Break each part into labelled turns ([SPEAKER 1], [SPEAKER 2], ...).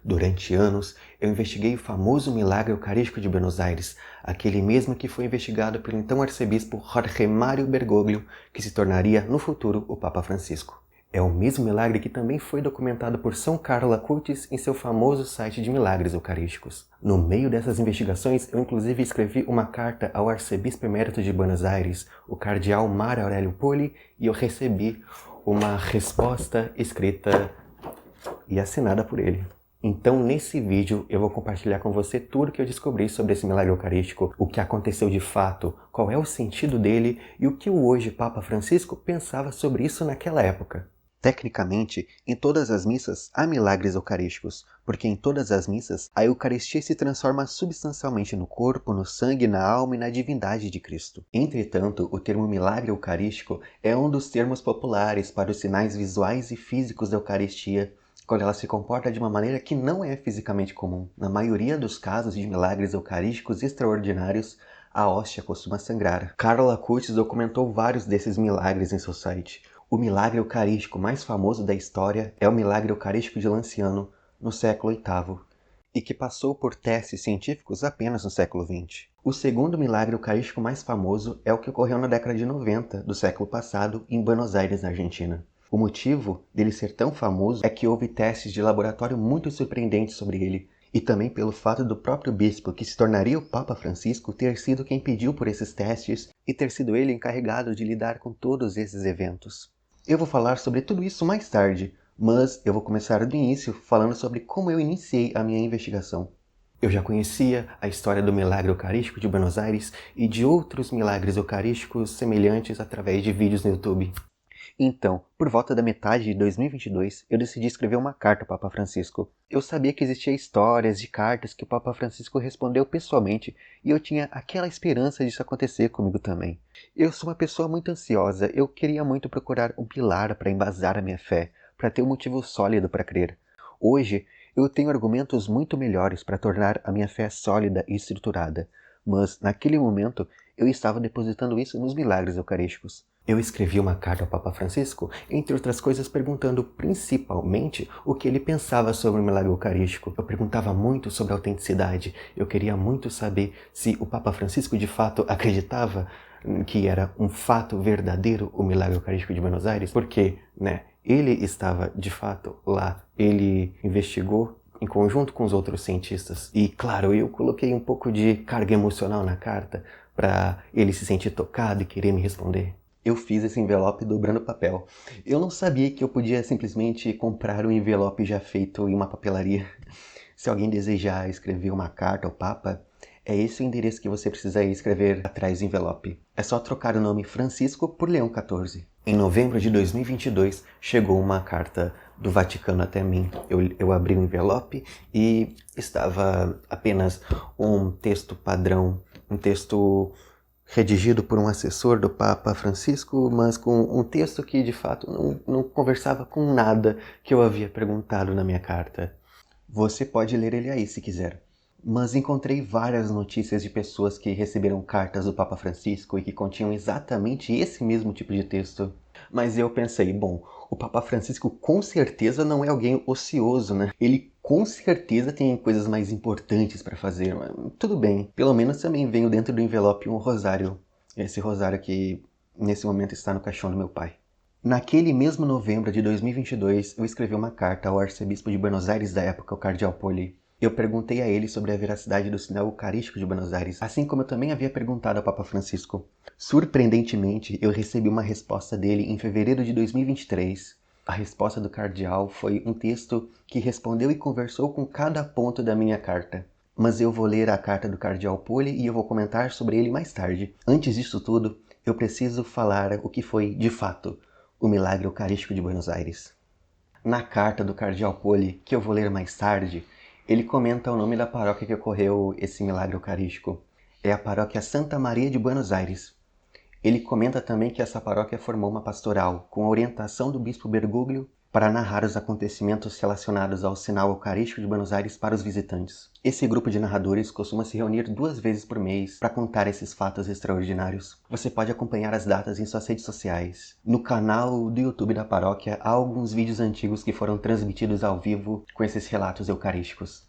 [SPEAKER 1] Durante anos, eu investiguei o famoso milagre eucarístico de Buenos Aires, aquele mesmo que foi investigado pelo então arcebispo Jorge Mário Bergoglio, que se tornaria, no futuro, o Papa Francisco. É o mesmo milagre que também foi documentado por São Carlo Acutis em seu famoso site de milagres eucarísticos. No meio dessas investigações, eu inclusive escrevi uma carta ao arcebispo emérito de Buenos Aires, o cardeal Mário Aurélio Poli, e eu recebi uma resposta escrita e assinada por ele. Então, nesse vídeo, eu vou compartilhar com você tudo que eu descobri sobre esse milagre eucarístico, o que aconteceu de fato, qual é o sentido dele e o que o hoje Papa Francisco pensava sobre isso naquela época. Tecnicamente, em todas as missas há milagres eucarísticos, porque em todas as missas a Eucaristia se transforma substancialmente no corpo, no sangue, na alma e na divindade de Cristo. Entretanto, o termo milagre eucarístico é um dos termos populares para os sinais visuais e físicos da Eucaristia, quando ela se comporta de uma maneira que não é fisicamente comum. Na maioria dos casos de milagres eucarísticos extraordinários, a hóstia costuma sangrar. Carlo Acutis documentou vários desses milagres em seu site. O milagre eucarístico mais famoso da história é o milagre eucarístico de Lanciano, no século VIII, e que passou por testes científicos apenas no século XX. O segundo milagre eucarístico mais famoso é o que ocorreu na década de 90 do século passado, em Buenos Aires, na Argentina. O motivo dele ser tão famoso é que houve testes de laboratório muito surpreendentes sobre ele, e também pelo fato do próprio bispo, que se tornaria o Papa Francisco, ter sido quem pediu por esses testes e ter sido ele encarregado de lidar com todos esses eventos. Eu vou falar sobre tudo isso mais tarde, mas eu vou começar do início falando sobre como eu iniciei a minha investigação. Eu já conhecia a história do milagre eucarístico de Buenos Aires e de outros milagres eucarísticos semelhantes através de vídeos no YouTube. Então, por volta da metade de 2022, eu decidi escrever uma carta ao Papa Francisco. Eu sabia que existiam histórias de cartas que o Papa Francisco respondeu pessoalmente e eu tinha aquela esperança disso acontecer comigo também. Eu sou uma pessoa muito ansiosa, eu queria muito procurar um pilar para embasar a minha fé, para ter um motivo sólido para crer. Hoje, eu tenho argumentos muito melhores para tornar a minha fé sólida e estruturada, mas naquele momento eu estava depositando isso nos milagres eucarísticos. Eu escrevi uma carta ao Papa Francisco, entre outras coisas perguntando principalmente o que ele pensava sobre o milagre eucarístico. Eu perguntava muito sobre a autenticidade, eu queria muito saber se o Papa Francisco de fato acreditava que era um fato verdadeiro o milagre eucarístico de Buenos Aires, porque, ele estava de fato lá, ele investigou em conjunto com os outros cientistas. E, claro, eu coloquei um pouco de carga emocional na carta para ele se sentir tocado e querer me responder. Eu fiz esse envelope dobrando papel. Eu não sabia que eu podia simplesmente comprar um envelope já feito em uma papelaria. Se alguém desejar escrever uma carta ao Papa, é esse o endereço que você precisa escrever atrás do envelope. É só trocar o nome Francisco por Leão XIV. Em novembro de 2022, chegou uma carta do Vaticano até mim. Eu abri o envelope e estava apenas um texto padrão, um texto redigido por um assessor do Papa Francisco, mas com um texto que de fato não conversava com nada que eu havia perguntado na minha carta. Você pode ler ele aí se quiser. Mas encontrei várias notícias de pessoas que receberam cartas do Papa Francisco e que continham exatamente esse mesmo tipo de texto. Mas eu pensei, bom, o Papa Francisco com certeza não é alguém ocioso, né? Ele com certeza tem coisas mais importantes para fazer, mas tudo bem. Pelo menos também veio dentro do envelope um rosário. Esse rosário que nesse momento está no caixão do meu pai. Naquele mesmo novembro de 2022, eu escrevi uma carta ao arcebispo de Buenos Aires da época, o cardeal Poli. Eu perguntei a ele sobre a veracidade do sinal eucarístico de Buenos Aires, assim como eu também havia perguntado ao Papa Francisco. Surpreendentemente, eu recebi uma resposta dele em fevereiro de 2023. A resposta do cardeal foi um texto que respondeu e conversou com cada ponto da minha carta. Mas eu vou ler a carta do cardeal Poli e eu vou comentar sobre ele mais tarde. Antes disso tudo, eu preciso falar o que foi, de fato, o milagre eucarístico de Buenos Aires. Na carta do cardeal Poli, que eu vou ler mais tarde, ele comenta o nome da paróquia que ocorreu esse milagre eucarístico. É a paróquia Santa Maria de Buenos Aires. Ele comenta também que essa paróquia formou uma pastoral com a orientação do bispo Bergoglio para narrar os acontecimentos relacionados ao sinal eucarístico de Buenos Aires para os visitantes. Esse grupo de narradores costuma se reunir 2 vezes por mês para contar esses fatos extraordinários. Você pode acompanhar as datas em suas redes sociais. No canal do YouTube da paróquia há alguns vídeos antigos que foram transmitidos ao vivo com esses relatos eucarísticos.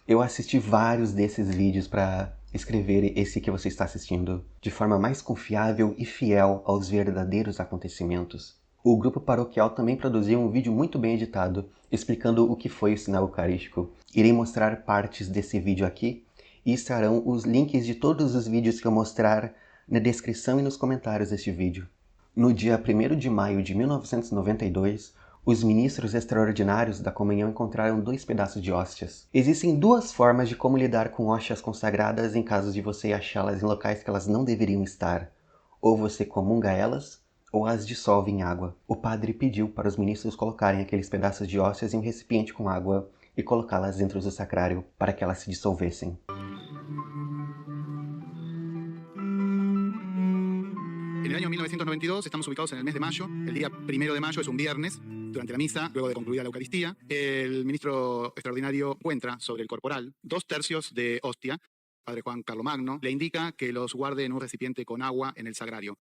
[SPEAKER 1] Eu assisti vários desses vídeos para escrever esse que você está assistindo, de forma mais confiável e fiel aos verdadeiros acontecimentos. O grupo paroquial também produziu um vídeo muito bem editado, explicando o que foi o sinal eucarístico. Irei mostrar partes desse vídeo aqui, e estarão os links de todos os vídeos que eu mostrar na descrição e nos comentários deste vídeo. No dia 1º de maio de 1992, os ministros extraordinários da comunhão encontraram 2 pedaços de hóstias. Existem 2 formas de como lidar com hóstias consagradas em caso de você achá-las em locais que elas não deveriam estar. Ou você comunga elas, ou as dissolve em água. O padre pediu para os ministros colocarem aqueles pedaços de hóstias em um recipiente com água e colocá-las dentro do sacrário para que elas se dissolvessem.
[SPEAKER 2] En el año 1992 estamos ubicados en el mes de mayo. El día 1 de mayo es un viernes. Durante la misa, luego de concluida la Eucaristía, el ministro extraordinario encuentra sobre el corporal 2/3 de hostia. Padre Juan Carlomagno le indica que los guarde en un recipiente con agua en el sagrario.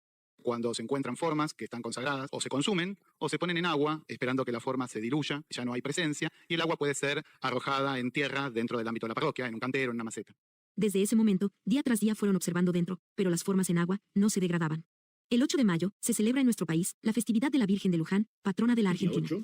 [SPEAKER 2] Cuando se encuentran formas que están consagradas, o se consumen o se ponen en agua, esperando que la forma se diluya, ya no hay presencia, y el agua puede ser arrojada en tierra dentro del ámbito de la parroquia, en un cantero, en una maceta.
[SPEAKER 3] Desde ese momento, día tras día fueron observando dentro, pero las formas en agua no se degradaban. El 8 de mayo se celebra en nuestro país la festividad de la Virgen de Luján, patrona de la Argentina.
[SPEAKER 4] 8,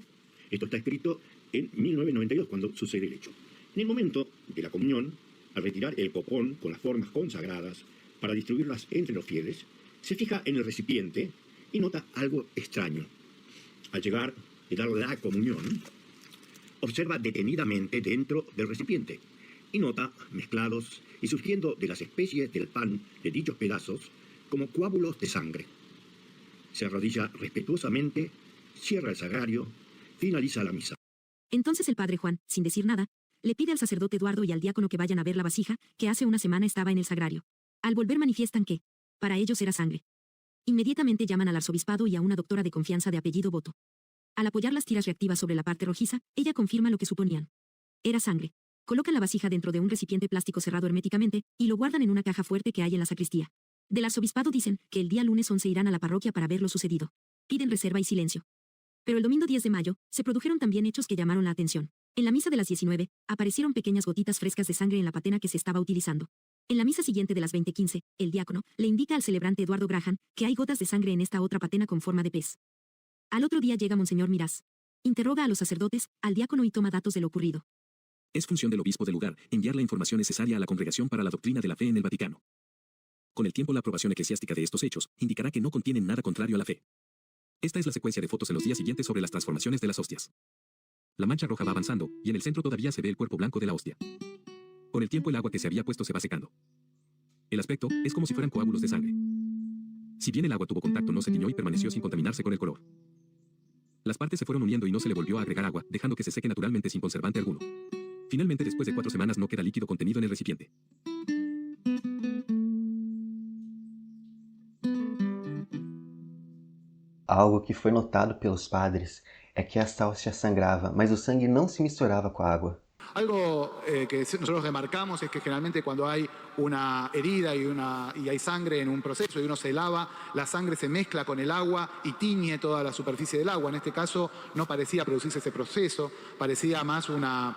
[SPEAKER 4] esto está escrito en 1992, cuando sucede el hecho. En el momento de la comunión, al retirar el copón con las formas consagradas para distribuirlas entre los fieles, se fija en el recipiente y nota algo extraño. Al llegar y dar la comunión, observa detenidamente dentro del recipiente y nota mezclados y surgiendo de las especies del pan de dichos pedazos como coágulos de sangre. Se arrodilla respetuosamente, cierra el sagrario, finaliza la misa.
[SPEAKER 3] Entonces el padre Juan, sin decir nada, le pide al sacerdote Eduardo y al diácono que vayan a ver la vasija que hace una semana estaba en el sagrario. Al volver manifiestan que, para ellos era sangre. Inmediatamente llaman al arzobispado y a una doctora de confianza de apellido Boto. Al apoyar las tiras reactivas sobre la parte rojiza, ella confirma lo que suponían. Era sangre. Colocan la vasija dentro de un recipiente plástico cerrado herméticamente y lo guardan en una caja fuerte que hay en la sacristía. Del arzobispado dicen que el día lunes 11 irán a la parroquia para ver lo sucedido. Piden reserva y silencio. Pero el domingo 10 de mayo, se produjeron también hechos que llamaron la atención. En la misa de las 19, aparecieron pequeñas gotitas frescas de sangre en la patena que se estaba utilizando. En la misa siguiente de las 20:15, el diácono le indica al celebrante Eduardo Graham que hay gotas de sangre en esta otra patena con forma de pez. Al otro día llega Monseñor Mirás. Interroga a los sacerdotes, al diácono y toma datos de lo ocurrido.
[SPEAKER 5] Es función del obispo del lugar enviar la información necesaria a la Congregación para la Doctrina de la Fe en el Vaticano. Con el tiempo la aprobación eclesiástica de estos hechos indicará que no contienen nada contrario a la fe. Esta es la secuencia de fotos en los días siguientes sobre las transformaciones de las hostias. La mancha roja va avanzando, y en el centro todavía se ve el cuerpo blanco de la hostia. Con el tiempo el agua que se había puesto se va secando. El aspecto es como si fueran coágulos de sangre. Si bien el agua tuvo contacto, no se tiñó y permaneció sin contaminarse con el color. Las partes se fueron uniendo y no se le volvió a agregar agua, dejando que se seque naturalmente sin conservante alguno. Finalmente, después de 4 semanas no queda líquido contenido en el recipiente.
[SPEAKER 1] Algo que foi notado pelos padres é que esta hóstia sangrava, mas o sangue não se misturava com a água.
[SPEAKER 2] Algo que nosotros remarcamos es que generalmente cuando hay una herida y hay sangre en un proceso y uno se lava, la sangre se mezcla con el agua y tiñe toda la superficie del agua. En este caso no parecía producirse ese proceso, parecía más una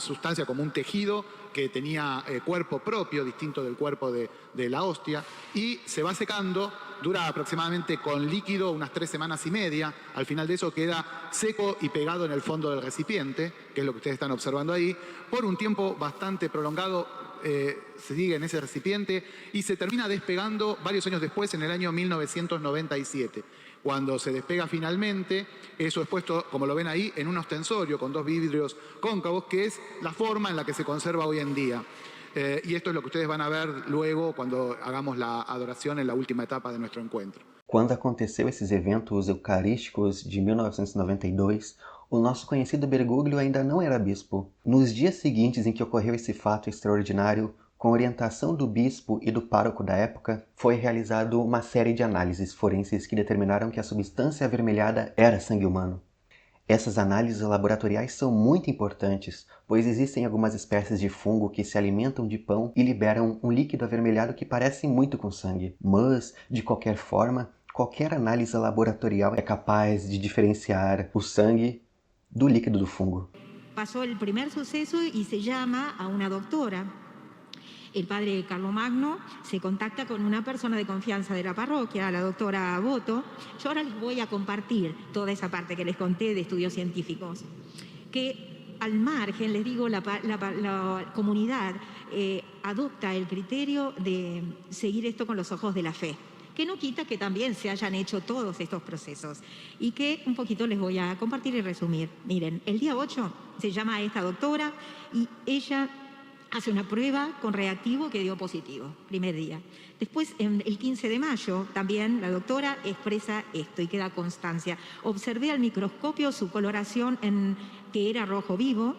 [SPEAKER 2] sustancia como un tejido que tenía cuerpo propio, distinto del cuerpo de la hostia, y se va secando, dura aproximadamente con líquido unas 3 semanas y media, al final de eso queda seco y pegado en el fondo del recipiente, que es lo que ustedes están observando ahí, por un tiempo bastante prolongado se sigue en ese recipiente y se termina despegando varios años después, en el año 1997. Cuando se despega finalmente, eso es puesto, como lo ven ahí, en un ostensorio con 2 vidrios cóncavos, que es la forma en la que se conserva hoy en día. Y esto es lo que ustedes van a ver luego cuando hagamos la adoración en la última etapa de nuestro encuentro.
[SPEAKER 1] Quando aconteceu esses eventos eucarísticos de 1992, o nosso conhecido Bergoglio ainda não era bispo. Nos dias seguintes em que ocorreu esse fato extraordinário, Com a orientação do bispo e do pároco da época, foi realizada uma série de análises forenses que determinaram que a substância avermelhada era sangue humano. Essas análises laboratoriais são muito importantes, pois existem algumas espécies de fungo que se alimentam de pão e liberam um líquido avermelhado que parece muito com sangue. Mas, de qualquer forma, qualquer análise laboratorial é capaz de diferenciar o sangue do líquido do fungo.
[SPEAKER 6] Pasó el primer suceso y se llama a una doctora. El padre Carlomagno se contacta con una persona de confianza de la parroquia, la doctora Boto. Yo ahora les voy a compartir toda esa parte que les conté de estudios científicos. Que al margen, les digo, la comunidad adopta el criterio de seguir esto con los ojos de la fe, que no quita que también se hayan hecho todos estos procesos y que un poquito les voy a compartir y resumir. Miren, el día 8 se llama a esta doctora y ella hace una prueba con reactivo que dio positivo, primer día. Después, el 15 de mayo, también la doctora expresa esto y queda constancia. Observé al microscopio su coloración que era rojo vivo.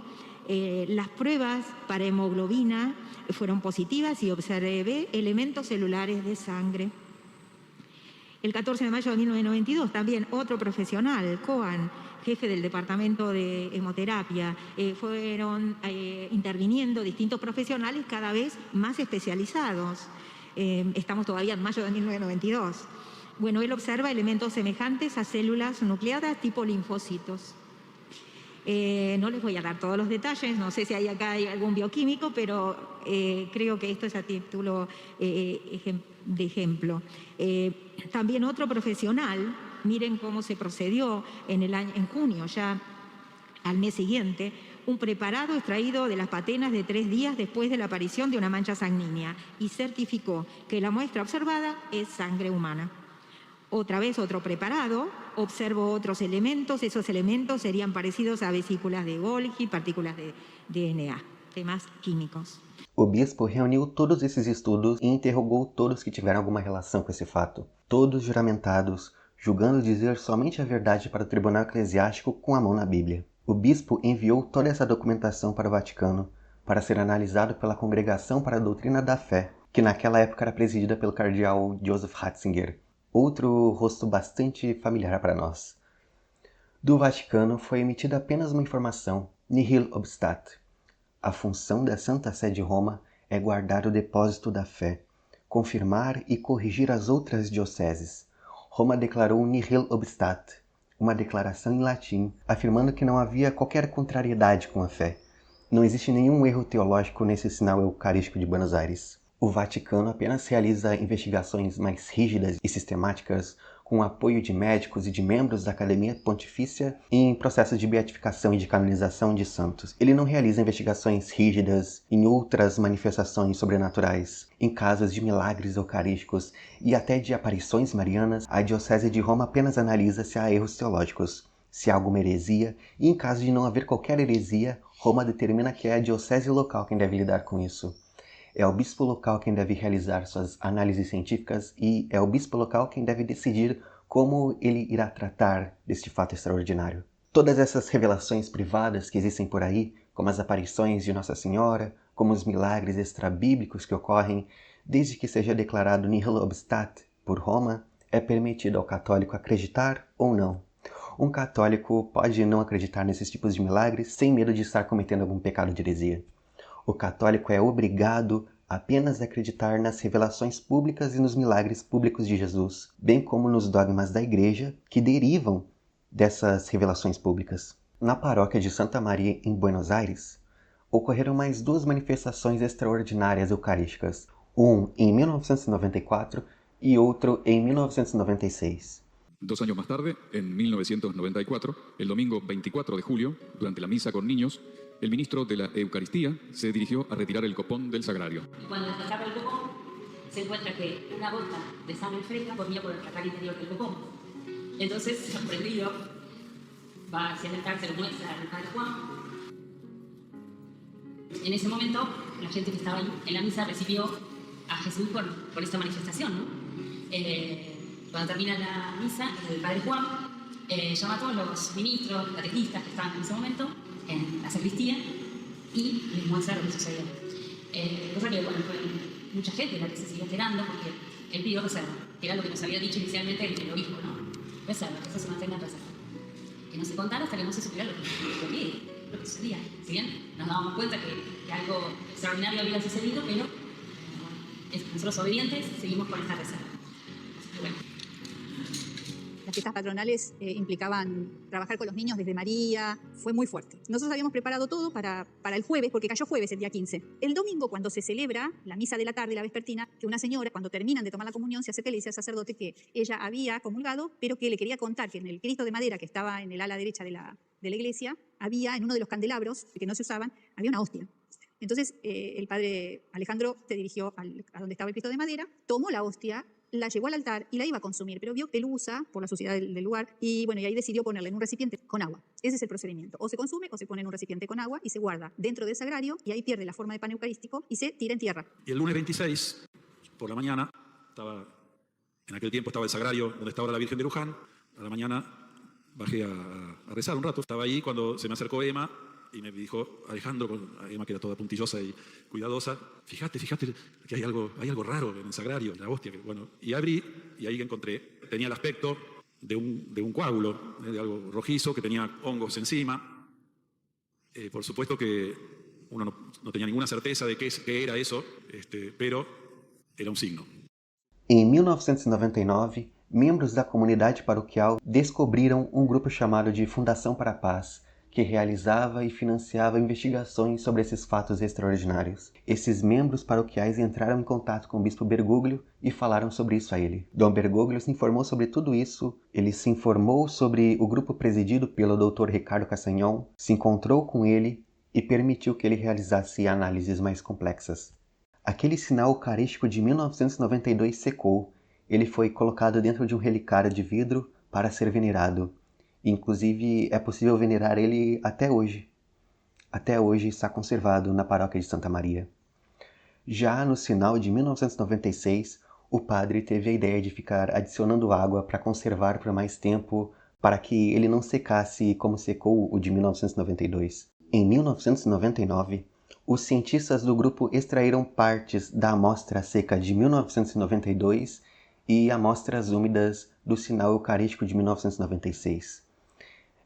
[SPEAKER 6] Las pruebas para hemoglobina fueron positivas y observé elementos celulares de sangre. El 14 de mayo de 1992, también otro profesional, Cohen, jefe del departamento de hemoterapia, fueron interviniendo distintos profesionales cada vez más especializados. Estamos todavía en mayo de 1992. Bueno, él observa elementos semejantes a células nucleadas tipo linfocitos. No les voy a dar todos los detalles, no sé si acá hay algún bioquímico, pero creo que esto es a título de ejemplo. También otro profesional, miren cómo se procedió en junio, ya al mes siguiente, un preparado extraído de las patenas de 3 días después de la aparición de una mancha sanguínea y certificó que la muestra observada es sangre humana. Otra vez otro preparado, observó otros elementos, esos elementos serían parecidos a vesículas de Golgi, partículas de DNA, temas químicos.
[SPEAKER 1] O bispo reuniu todos esses estudos e interrogou todos que tiveram alguma relação com esse fato. Todos juramentados, julgando dizer somente a verdade para o tribunal eclesiástico com a mão na Bíblia. O bispo enviou toda essa documentação para o Vaticano para ser analisado pela Congregação para a Doutrina da Fé, que naquela época era presidida pelo cardeal Joseph Ratzinger, outro rosto bastante familiar para nós. Do Vaticano foi emitida apenas uma informação, nihil obstat. A função da Santa Sé de Roma é guardar o depósito da fé, confirmar e corrigir as outras dioceses. Roma declarou nihil obstat, uma declaração em latim, afirmando que não havia qualquer contrariedade com a fé. Não existe nenhum erro teológico nesse sinal eucarístico de Buenos Aires. O Vaticano apenas realiza investigações mais rígidas e sistemáticas com o apoio de médicos e de membros da Academia Pontifícia em processos de beatificação e de canonização de santos. Ele não realiza investigações rígidas em outras manifestações sobrenaturais. Em casos de milagres eucarísticos e até de aparições marianas, a Diocese de Roma apenas analisa se há erros teológicos, se há alguma heresia, e em caso de não haver qualquer heresia, Roma determina que é a diocese local quem deve lidar com isso. É o bispo local quem deve realizar suas análises científicas e é o bispo local quem deve decidir como ele irá tratar deste fato extraordinário. Todas essas revelações privadas que existem por aí, como as aparições de Nossa Senhora, como os milagres extrabíblicos que ocorrem, desde que seja declarado nihil obstat por Roma, é permitido ao católico acreditar ou não. Um católico pode não acreditar nesses tipos de milagres sem medo de estar cometendo algum pecado de heresia. O católico é obrigado apenas a acreditar nas revelações públicas e nos milagres públicos de Jesus, bem como nos dogmas da Igreja que derivam dessas revelações públicas. Na paróquia de Santa Maria, em Buenos Aires, ocorreram mais 2 manifestações extraordinárias eucarísticas, um em 1994 e outro em 1996.
[SPEAKER 7] 2 años más tarde, en 1994, el domingo 24 de julio, durante la misa con niños, el ministro de la Eucaristía se dirigió a retirar el copón del sagrario.
[SPEAKER 8] Y cuando destapa el copón, se encuentra que una gota de sangre fresca corría por el placar interior del copón. Entonces, sorprendido, va hacia el altar, se lo muestra al padre Juan. En ese momento, la gente que estaba en la misa recibió a Jesús por esta manifestación, ¿no? Cuando termina la misa, el padre Juan llama a todos los ministros, catequistas que estaban en ese momento en la sacristía y les muestra lo que sucedió. Cosa que, bueno, fue mucha gente la que se siguió enterando porque él pidió reserva, que era lo que nos había dicho inicialmente el obispo, ¿no? Reserva, que eso se mantenga en reserva. Que no se contara hasta que no se supiera lo que sucedía. Si bien nos dábamos cuenta que algo extraordinario había sucedido, pero nosotros obedientes seguimos con esta reserva. Bueno.
[SPEAKER 9] Las fiestas patronales implicaban trabajar con los niños desde María, fue muy fuerte. Nosotros habíamos preparado todo para el jueves, porque cayó jueves el día 15. El domingo, cuando se celebra la misa de la tarde, la vespertina, que una señora, cuando terminan de tomar la comunión, se acerca y le dice al sacerdote que ella había comulgado, pero que le quería contar que en el Cristo de madera que estaba en el ala derecha de la iglesia, había en uno de los candelabros que no se usaban, había una hostia. Entonces el padre Alejandro se dirigió a donde estaba el Cristo de madera, tomó la hostia, la llevó al altar y la iba a consumir, pero vio pelusa por la suciedad del lugar y bueno, y ahí decidió ponerla en un recipiente con agua. Ese es el procedimiento. O se consume o se pone en un recipiente con agua y se guarda dentro del sagrario y ahí pierde la forma de pan eucarístico y se tira en tierra.
[SPEAKER 10] Y el lunes 26, por la mañana, en aquel tiempo estaba el sagrario donde está ahora la Virgen de Luján. A la mañana bajé a rezar un rato. Estaba ahí cuando se me acercó Emma y me dijo, Alejandro, Emma que era toda puntillosa y cuidadosa, fíjate que hay algo raro en el sagrario, en la hostia. Bueno, y abrí y ahí encontré, tenía el aspecto de un coágulo, de algo rojizo que tenía hongos encima. Por supuesto que uno no tenía ninguna certeza de qué era eso, pero era un signo.
[SPEAKER 1] Em 1999, membros da comunidade paroquial descobriram um grupo chamado de Fundação para a Paz, que realizava e financiava investigações sobre esses fatos extraordinários. Esses membros paroquiais entraram em contato com o bispo Bergoglio e falaram sobre isso a ele. Dom Bergoglio se informou sobre tudo isso, ele se informou sobre o grupo presidido pelo Dr. Ricardo Cassagnon, se encontrou com ele e permitiu que ele realizasse análises mais complexas. Aquele sinal eucarístico de 1992 secou. Ele foi colocado dentro de um relicário de vidro para ser venerado. Inclusive, é possível venerar ele até hoje. Até hoje está conservado na paróquia de Santa Maria. Já no final de 1996, o padre teve a ideia de ficar adicionando água para conservar por mais tempo, para que ele não secasse como secou o de 1992. Em 1999, os cientistas do grupo extraíram partes da amostra seca de 1992 e amostras úmidas do sinal eucarístico de 1996.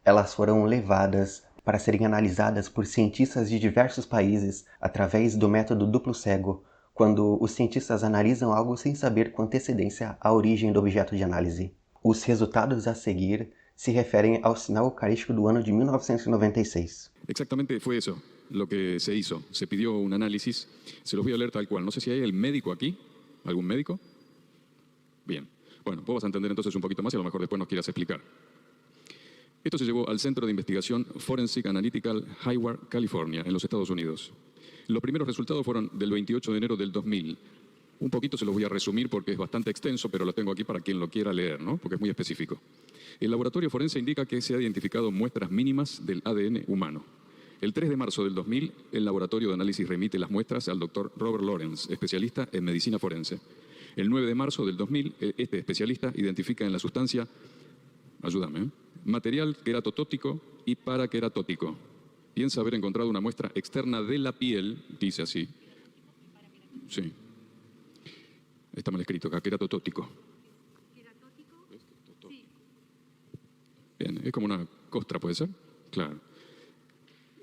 [SPEAKER 1] Elas foram levadas para serem analisadas por cientistas de diversos países através do método duplo cego, quando os cientistas analisam algo sem saber com antecedência a origem do objeto de análise. Os resultados a seguir se referem ao sinal eucarístico do ano de 1996.
[SPEAKER 7] Exactamente fue eso lo que se hizo. Se pidió un análisis, se los voy a leer tal cual. No sé si hay el médico aquí, ¿algún médico? Bien. Bueno, vos vas a entender entonces un poquito más y a lo mejor después nos quieras explicar. Esto se llevó al Centro de Investigación Forensic Analytical Hayward, California, en los Estados Unidos. Los primeros resultados fueron del 28 de enero del 2000. Un poquito se los voy a resumir porque es bastante extenso, pero lo tengo aquí para quien lo quiera leer, ¿no? Porque es muy específico. El laboratorio forense indica que se han identificado muestras mínimas del ADN humano. El 3 de marzo del 2000, el laboratorio de análisis remite las muestras al doctor Robert Lawrence, especialista en medicina forense. El 9 de marzo del 2000, este especialista identifica en la sustancia, ayúdame, material queratotótico y paraqueratótico. Piensa haber encontrado una muestra externa de la piel, dice así. Sí. Está mal escrito acá, queratotótico. Sí. Bien, es como una costra, ¿puede ser? Claro.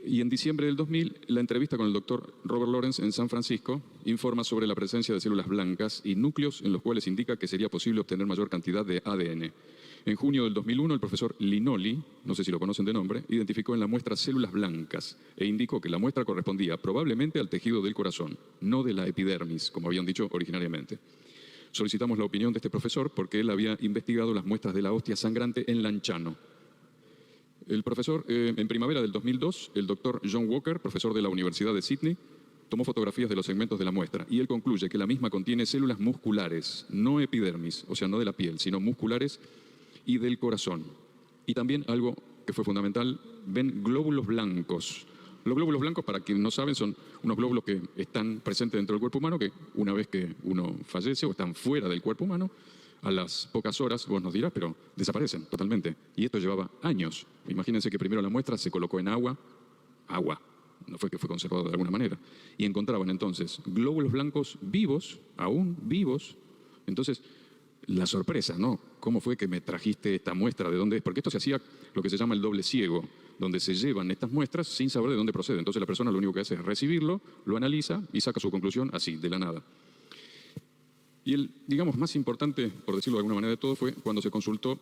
[SPEAKER 7] Y en diciembre del 2000, la entrevista con el doctor Robert Lawrence en San Francisco informa sobre la presencia de células blancas y núcleos en los cuales indica que sería posible obtener mayor cantidad de ADN. En junio del 2001, el profesor Linoli, no sé si lo conocen de nombre, identificó en la muestra células blancas e indicó que la muestra correspondía probablemente al tejido del corazón, no de la epidermis, como habían dicho originariamente. Solicitamos la opinión de este profesor porque él había investigado las muestras de la hostia sangrante en Lanchano. El profesor, en primavera del 2002, el doctor John Walker, profesor de la Universidad de Sydney, tomó fotografías de los segmentos de la muestra y él concluye que la misma contiene células musculares, no epidermis, o sea, no de la piel, sino musculares y del corazón. Y también algo que fue fundamental, ven glóbulos blancos. Los glóbulos blancos, para quienes no saben, son unos glóbulos que están presentes dentro del cuerpo humano, que una vez que uno fallece o están fuera del cuerpo humano, a las pocas horas, vos nos dirás, pero desaparecen totalmente. Y esto llevaba años. Imagínense que primero la muestra se colocó en agua, no fue que fue conservado de alguna manera, y encontraban entonces glóbulos blancos vivos, aún vivos. Entonces, la sorpresa, ¿no? ¿Cómo fue que me trajiste esta muestra? ¿De dónde es? Porque esto se hacía lo que se llama el doble ciego, donde se llevan estas muestras sin saber de dónde procede. Entonces la persona lo único que hace es recibirlo, lo analiza y saca su conclusión así, de la nada. Y el, digamos, más importante, por decirlo de alguna manera de todo, fue cuando se consultó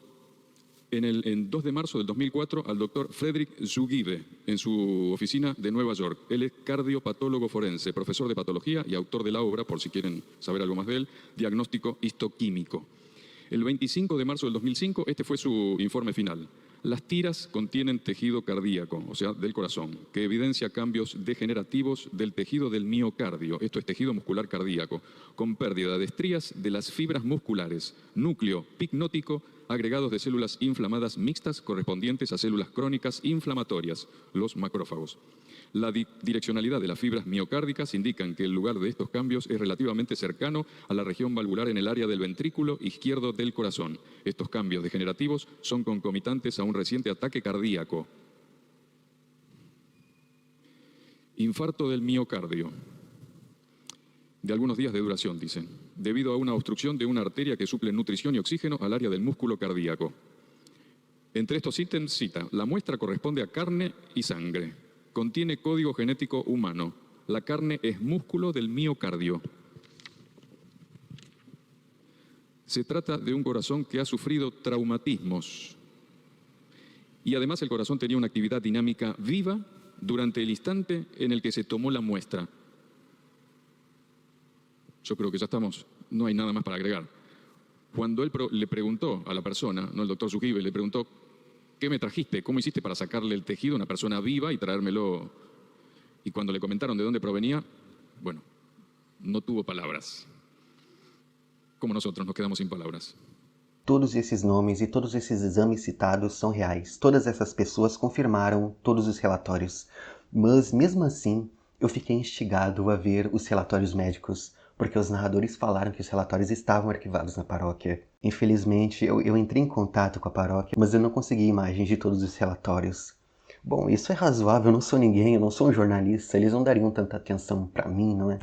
[SPEAKER 7] en 2 de marzo del 2004 al doctor Frederick Zugibe en su oficina de Nueva York. Él es cardiopatólogo forense, profesor de patología y autor de la obra, por si quieren saber algo más de él, Diagnóstico Histoquímico. El 25 de marzo del 2005, este fue su informe final. Las tiras contienen tejido cardíaco, o sea, del corazón, que evidencia cambios degenerativos del tejido del miocardio, esto es tejido muscular cardíaco, con pérdida de estrías de las fibras musculares, núcleo picnótico, agregados de células inflamadas mixtas correspondientes a células crónicas inflamatorias, los macrófagos. La direccionalidad de las fibras miocárdicas indican que el lugar de estos cambios es relativamente cercano a la región valvular en el área del ventrículo izquierdo del corazón. Estos cambios degenerativos son concomitantes a un reciente ataque cardíaco. Infarto del miocardio. De algunos días de duración, dicen, debido a una obstrucción de una arteria que suple nutrición y oxígeno al área del músculo cardíaco. Entre estos ítems cita, la muestra corresponde a carne y sangre. Contiene código genético humano. La carne es músculo del miocardio. Se trata de un corazón que ha sufrido traumatismos. Y además el corazón tenía una actividad dinámica viva durante el instante en el que se tomó la muestra. Yo creo que ya estamos, no hay nada más para agregar. Cuando él le preguntó a la persona, no el doctor Zugibe, le preguntó, ¿qué me trajiste? ¿Cómo hiciste para sacarle el tejido a una persona viva y traérmelo? Y cuando le comentaron de dónde provenía, bueno, no tuvo palabras. Como nosotros nos quedamos sin palabras.
[SPEAKER 1] Todos esses nomes e todos esses exames citados são reais. Todas essas pessoas confirmaram todos os relatórios. Mas, mesmo assim, eu fiquei instigado a ver os relatórios médicos, porque os narradores falaram que os relatórios estavam arquivados na paróquia. Infelizmente, eu entrei em contato com a paróquia, mas eu não consegui imagens de todos os relatórios. Bom, isso é razoável, eu não sou ninguém, eu não sou um jornalista, eles não dariam tanta atenção para mim, não é?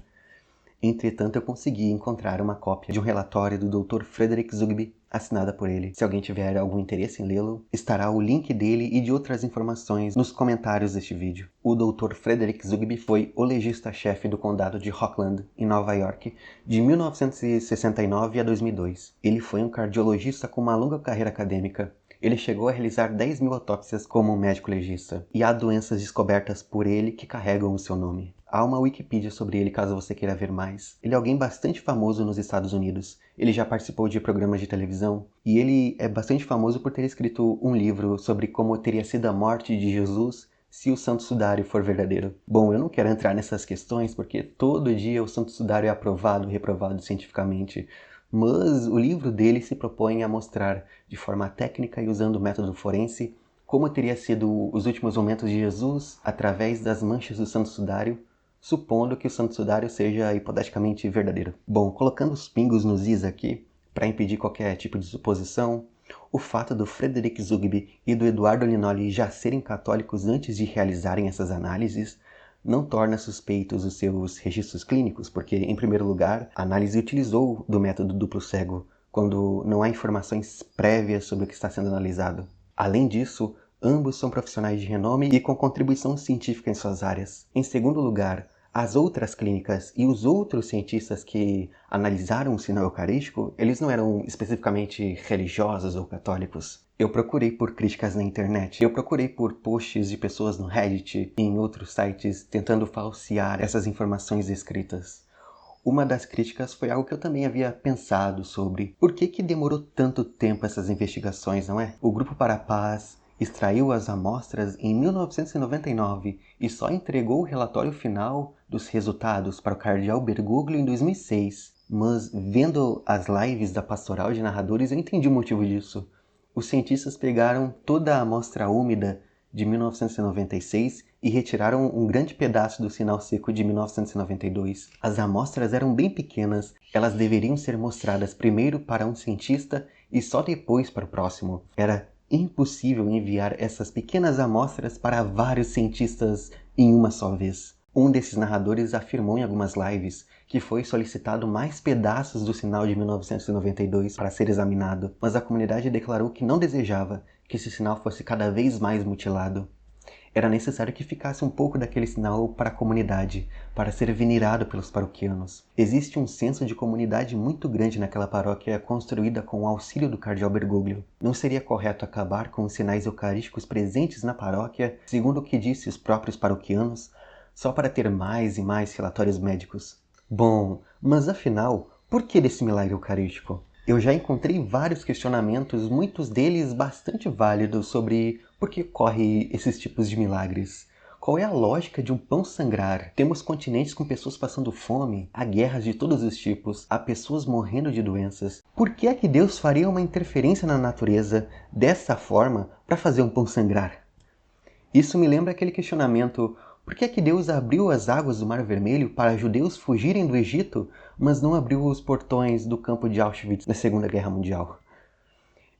[SPEAKER 1] Entretanto, eu consegui encontrar uma cópia de um relatório do Dr. Frederick Zugibe, assinada por ele. Se alguém tiver algum interesse em lê-lo, estará o link dele e de outras informações nos comentários deste vídeo. O Dr. Frederick Zugibe foi o legista-chefe do condado de Rockland, em Nova York, de 1969 a 2002. Ele foi um cardiologista com uma longa carreira acadêmica. Ele chegou a realizar 10.000 autópsias como médico legista, e há doenças descobertas por ele que carregam o seu nome. Há uma Wikipedia sobre ele caso você queira ver mais. Ele é alguém bastante famoso nos Estados Unidos. Ele já participou de programas de televisão, e ele é bastante famoso por ter escrito um livro sobre como teria sido a morte de Jesus se o Santo Sudário for verdadeiro. Bom, eu não quero entrar nessas questões, porque todo dia o Santo Sudário é aprovado e reprovado cientificamente, mas o livro dele se propõe a mostrar, de forma técnica e usando o método forense, como teria sido os últimos momentos de Jesus através das manchas do Santo Sudário, supondo que o Santo Sudário seja hipoteticamente verdadeiro. Bom, colocando os pingos nos is aqui, para impedir qualquer tipo de suposição, o fato do Frederick Zugibe e do Eduardo Linoli já serem católicos antes de realizarem essas análises não torna suspeitos os seus registros clínicos, porque, em primeiro lugar, a análise utilizou do método duplo cego, quando não há informações prévias sobre o que está sendo analisado. Além disso, ambos são profissionais de renome e com contribuição científica em suas áreas. Em segundo lugar, as outras clínicas e os outros cientistas que analisaram o sinal eucarístico, eles não eram especificamente religiosos ou católicos. Eu procurei por críticas na internet, eu procurei por posts de pessoas no Reddit e em outros sites tentando falsear essas informações escritas. Uma das críticas foi algo que eu também havia pensado sobre. Por que demorou tanto tempo essas investigações, não é? O Grupo para a Paz extraiu as amostras em 1999 e só entregou o relatório final dos resultados para o cardeal Bergoglio em 2006. Mas, vendo as lives da Pastoral de Narradores, eu entendi o motivo disso. Os cientistas pegaram toda a amostra úmida de 1996 e retiraram um grande pedaço do sinal seco de 1992. As amostras eram bem pequenas, elas deveriam ser mostradas primeiro para um cientista e só depois para o próximo. Era impossível enviar essas pequenas amostras para vários cientistas em uma só vez. Um desses narradores afirmou em algumas lives que foi solicitado mais pedaços do sinal de 1992 para ser examinado, mas a comunidade declarou que não desejava que esse sinal fosse cada vez mais mutilado. Era necessário que ficasse um pouco daquele sinal para a comunidade, para ser venerado pelos paroquianos. Existe um senso de comunidade muito grande naquela paróquia construída com o auxílio do cardeal Bergoglio. Não seria correto acabar com os sinais eucarísticos presentes na paróquia, segundo o que disse os próprios paroquianos, só para ter mais e mais relatórios médicos. Bom, mas afinal, por que desse milagre eucarístico? Eu já encontrei vários questionamentos, muitos deles bastante válidos, sobre por que ocorre esses tipos de milagres. Qual é a lógica de um pão sangrar? Temos continentes com pessoas passando fome, há guerras de todos os tipos, há pessoas morrendo de doenças. Por que é que Deus faria uma interferência na natureza dessa forma para fazer um pão sangrar? Isso me lembra aquele questionamento: por que é que Deus abriu as águas do Mar Vermelho para judeus fugirem do Egito, mas não abriu os portões do campo de Auschwitz na Segunda Guerra Mundial?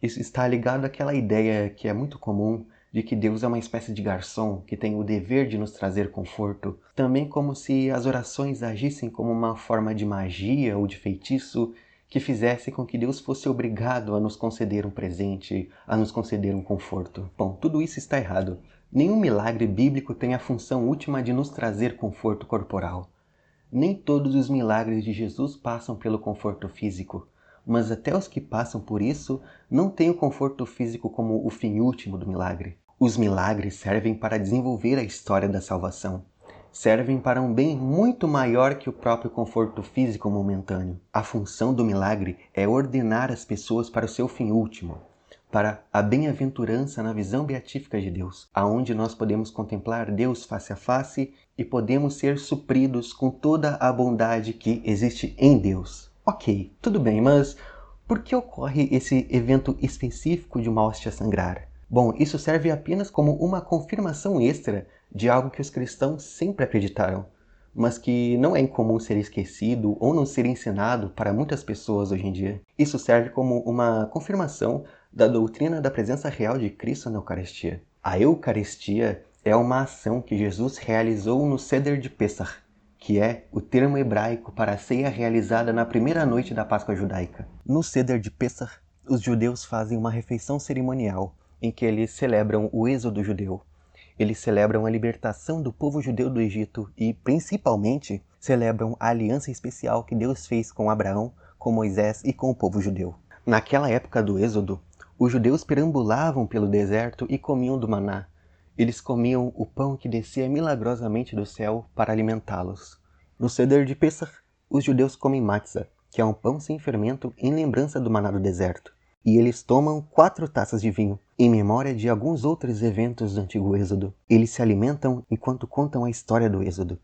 [SPEAKER 1] Isso está ligado àquela ideia que é muito comum de que Deus é uma espécie de garçom que tem o dever de nos trazer conforto, também como se as orações agissem como uma forma de magia ou de feitiço que fizesse com que Deus fosse obrigado a nos conceder um presente, a nos conceder um conforto. Bom, tudo isso está errado. Nenhum milagre bíblico tem a função última de nos trazer conforto corporal. Nem todos os milagres de Jesus passam pelo conforto físico, mas até os que passam por isso não têm o conforto físico como o fim último do milagre. Os milagres servem para desenvolver a história da salvação. Servem para um bem muito maior que o próprio conforto físico momentâneo. A função do milagre é ordenar as pessoas para o seu fim último, para a bem-aventurança na visão beatífica de Deus, aonde nós podemos contemplar Deus face a face e podemos ser supridos com toda a bondade que existe em Deus. Ok, tudo bem, mas por que ocorre esse evento específico de uma hóstia sangrar? Bom, isso serve apenas como uma confirmação extra de algo que os cristãos sempre acreditaram, mas que não é incomum ser esquecido ou não ser ensinado para muitas pessoas hoje em dia. Isso serve como uma confirmação da doutrina da presença real de Cristo na Eucaristia. A Eucaristia é uma ação que Jesus realizou no Seder de Pessach, que é o termo hebraico para a ceia realizada na primeira noite da Páscoa judaica. No Seder de Pessach, os judeus fazem uma refeição cerimonial, em que eles celebram o êxodo judeu. Eles celebram a libertação do povo judeu do Egito e, principalmente, celebram a aliança especial que Deus fez com Abraão, com Moisés e com o povo judeu. Naquela época do êxodo, os judeus perambulavam pelo deserto e comiam do maná. Eles comiam o pão que descia milagrosamente do céu para alimentá-los. No Seder de Pessach, os judeus comem matzah, que é um pão sem fermento em lembrança do maná do deserto. E eles tomam 4 taças de vinho, em memória de alguns outros eventos do antigo êxodo. Eles se alimentam enquanto contam a história do êxodo,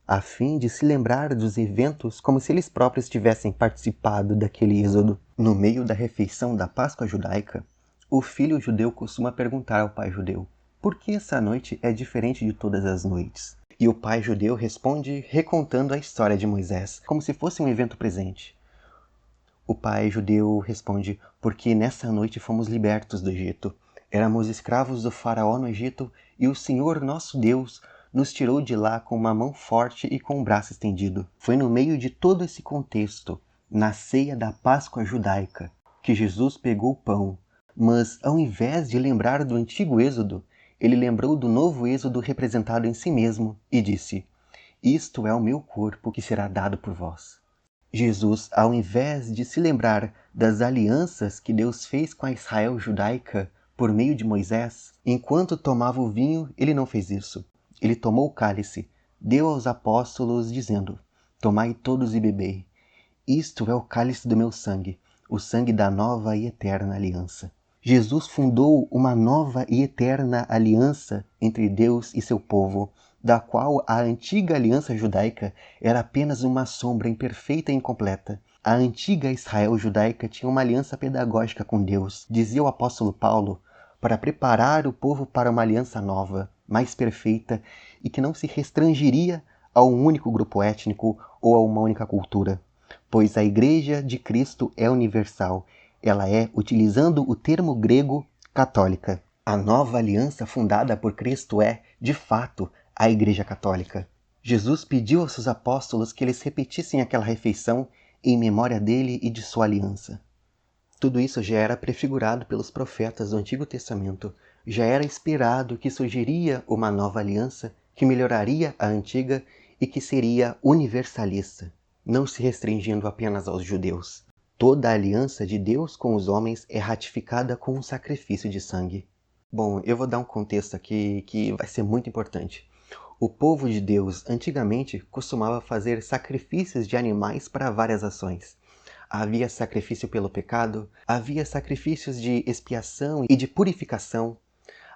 [SPEAKER 1] a fim de se lembrar dos eventos como se eles próprios tivessem participado daquele êxodo. No meio da refeição da Páscoa judaica, o filho judeu costuma perguntar ao pai judeu: por que essa noite é diferente de todas as noites? E o pai judeu responde recontando a história de Moisés, como se fosse um evento presente. O pai judeu responde: porque nessa noite fomos libertos do Egito. Éramos escravos do faraó no Egito e o Senhor nosso Deus nos tirou de lá com uma mão forte e com o braço estendido. Foi no meio de todo esse contexto, na ceia da Páscoa judaica, que Jesus pegou o pão, mas ao invés de lembrar do antigo êxodo, ele lembrou do novo êxodo representado em si mesmo e disse: isto é o meu corpo que será dado por vós. Jesus, ao invés de se lembrar das alianças que Deus fez com a Israel judaica por meio de Moisés, enquanto tomava o vinho, ele não fez isso. Ele tomou o cálice, deu aos apóstolos, dizendo: tomai todos e bebei. Isto é o cálice do meu sangue, o sangue da nova e eterna aliança. Jesus fundou uma nova e eterna aliança entre Deus e seu povo, da qual a antiga aliança judaica era apenas uma sombra imperfeita e incompleta. A antiga Israel judaica tinha uma aliança pedagógica com Deus, dizia o apóstolo Paulo, para preparar o povo para uma aliança nova, mais perfeita e que não se restringiria a um único grupo étnico ou a uma única cultura. Pois a Igreja de Cristo é universal. Ela é, utilizando o termo grego católica. A nova aliança fundada por Cristo é, de fato, a Igreja Católica. Jesus pediu aos seus apóstolos que eles repetissem aquela refeição em memória dele e de sua aliança. Tudo isso já era prefigurado pelos profetas do Antigo Testamento. Já era esperado que surgiria uma nova aliança que melhoraria a antiga e que seria universalista, não se restringindo apenas aos judeus. Toda a aliança de Deus com os homens é ratificada com um sacrifício de sangue. Bom, eu vou dar um contexto aqui que vai ser muito importante. O povo de Deus antigamente costumava fazer sacrifícios de animais para várias ações. Havia sacrifício pelo pecado, havia sacrifícios de expiação e de purificação,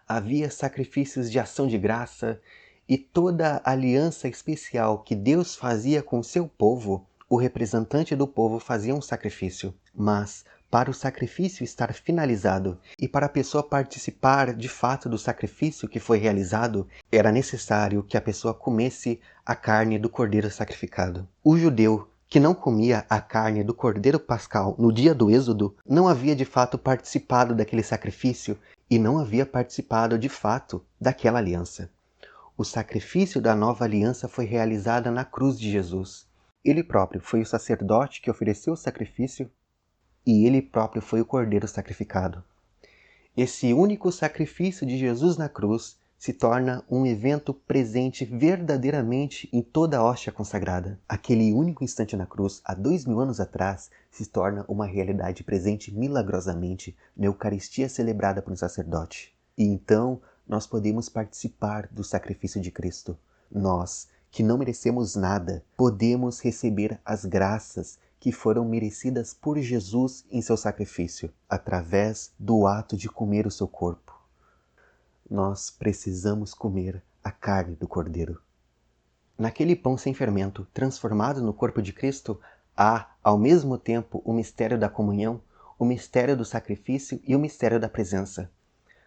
[SPEAKER 1] havia sacrifícios de ação de graça, e toda a aliança especial que Deus fazia com o seu povo, o representante do povo fazia um sacrifício. Mas, para o sacrifício estar finalizado e para a pessoa participar de fato do sacrifício que foi realizado, era necessário que a pessoa comesse a carne do cordeiro sacrificado. O judeu que não comia a carne do cordeiro pascal no dia do Êxodo não havia de fato participado daquele sacrifício e não havia participado de fato daquela aliança. O sacrifício da nova aliança foi realizado na cruz de Jesus. Ele próprio foi o sacerdote que ofereceu o sacrifício e ele próprio foi o cordeiro sacrificado. Esse único sacrifício de Jesus na cruz se torna um evento presente verdadeiramente em toda a hóstia consagrada. Aquele único instante na cruz, há 2000 anos atrás, se torna uma realidade presente milagrosamente na Eucaristia celebrada por um sacerdote. E então nós podemos participar do sacrifício de Cristo. Nós, que não merecemos nada, podemos receber as graças que foram merecidas por Jesus em seu sacrifício, através do ato de comer o seu corpo. Nós precisamos comer a carne do Cordeiro. Naquele pão sem fermento, transformado no corpo de Cristo, há, ao mesmo tempo, o mistério da comunhão, o mistério do sacrifício e o mistério da presença.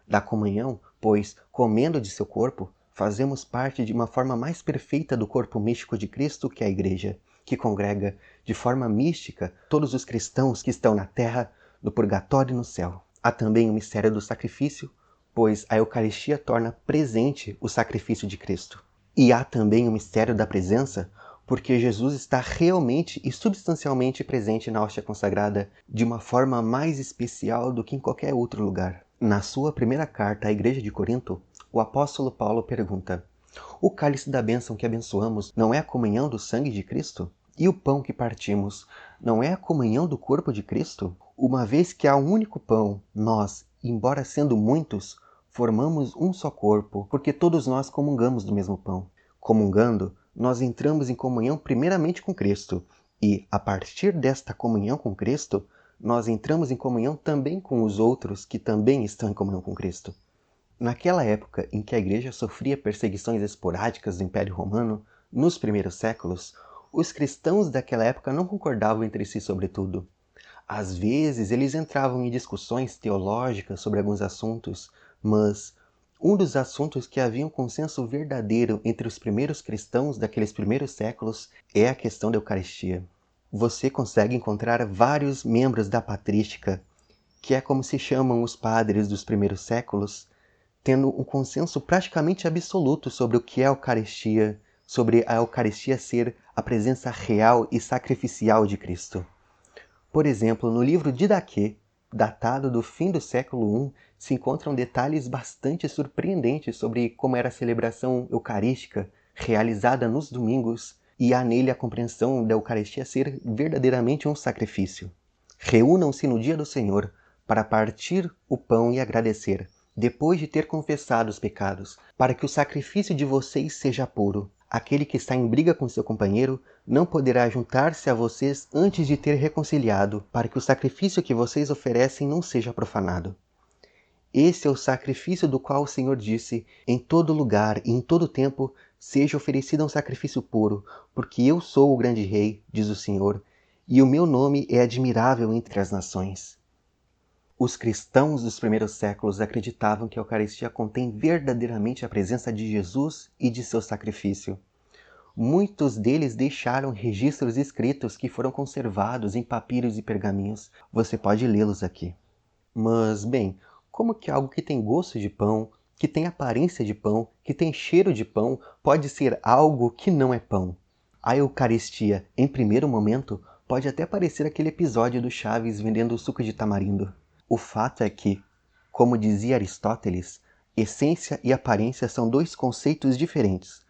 [SPEAKER 1] Da comunhão, pois, comendo de seu corpo, fazemos parte de uma forma mais perfeita do corpo místico de Cristo, que é a Igreja, que congrega de forma mística todos os cristãos que estão na terra, no purgatório e no céu. Há também o mistério do sacrifício, pois a Eucaristia torna presente o sacrifício de Cristo. E há também o mistério da presença, porque Jesus está realmente e substancialmente presente na hóstia consagrada de uma forma mais especial do que em qualquer outro lugar. Na sua primeira carta à Igreja de Corinto, o apóstolo Paulo pergunta: o cálice da bênção que abençoamos não é a comunhão do sangue de Cristo? E o pão que partimos não é a comunhão do corpo de Cristo? Uma vez que há um único pão, nós, embora sendo muitos, formamos um só corpo, porque todos nós comungamos do mesmo pão. Comungando, nós entramos em comunhão primeiramente com Cristo, e, a partir desta comunhão com Cristo, nós entramos em comunhão também com os outros que também estão em comunhão com Cristo. Naquela época em que a Igreja sofria perseguições esporádicas do Império Romano, nos primeiros séculos, os cristãos daquela época não concordavam entre si sobre tudo. Às vezes, eles entravam em discussões teológicas sobre alguns assuntos, mas um dos assuntos que havia um consenso verdadeiro entre os primeiros cristãos daqueles primeiros séculos é a questão da Eucaristia. Você consegue encontrar vários membros da patrística, que é como se chamam os padres dos primeiros séculos, tendo um consenso praticamente absoluto sobre o que é a Eucaristia, sobre a Eucaristia ser a presença real e sacrificial de Cristo. Por exemplo, no livro Didaquê, datado do fim do século I, se encontram detalhes bastante surpreendentes sobre como era a celebração eucarística realizada nos domingos, e há nele a compreensão da Eucaristia ser verdadeiramente um sacrifício. Reúnam-se no dia do Senhor para partir o pão e agradecer, depois de ter confessado os pecados, para que o sacrifício de vocês seja puro. Aquele que está em briga com seu companheiro não poderá juntar-se a vocês antes de ter reconciliado, para que o sacrifício que vocês oferecem não seja profanado. Esse é o sacrifício do qual o Senhor disse: em todo lugar e em todo tempo seja oferecido um sacrifício puro, porque eu sou o grande rei, diz o Senhor, e o meu nome é admirável entre as nações. Os cristãos dos primeiros séculos acreditavam que a Eucaristia contém verdadeiramente a presença de Jesus e de seu sacrifício. Muitos deles deixaram registros escritos que foram conservados em papiros e pergaminhos. Você pode lê-los aqui. Mas, bem, Como que algo que tem gosto de pão, que tem aparência de pão, que tem cheiro de pão, pode ser algo que não é pão? A Eucaristia, em primeiro momento, pode até parecer aquele episódio do Chaves vendendo suco de tamarindo. O fato é que, como dizia Aristóteles, essência e aparência são dois conceitos diferentes.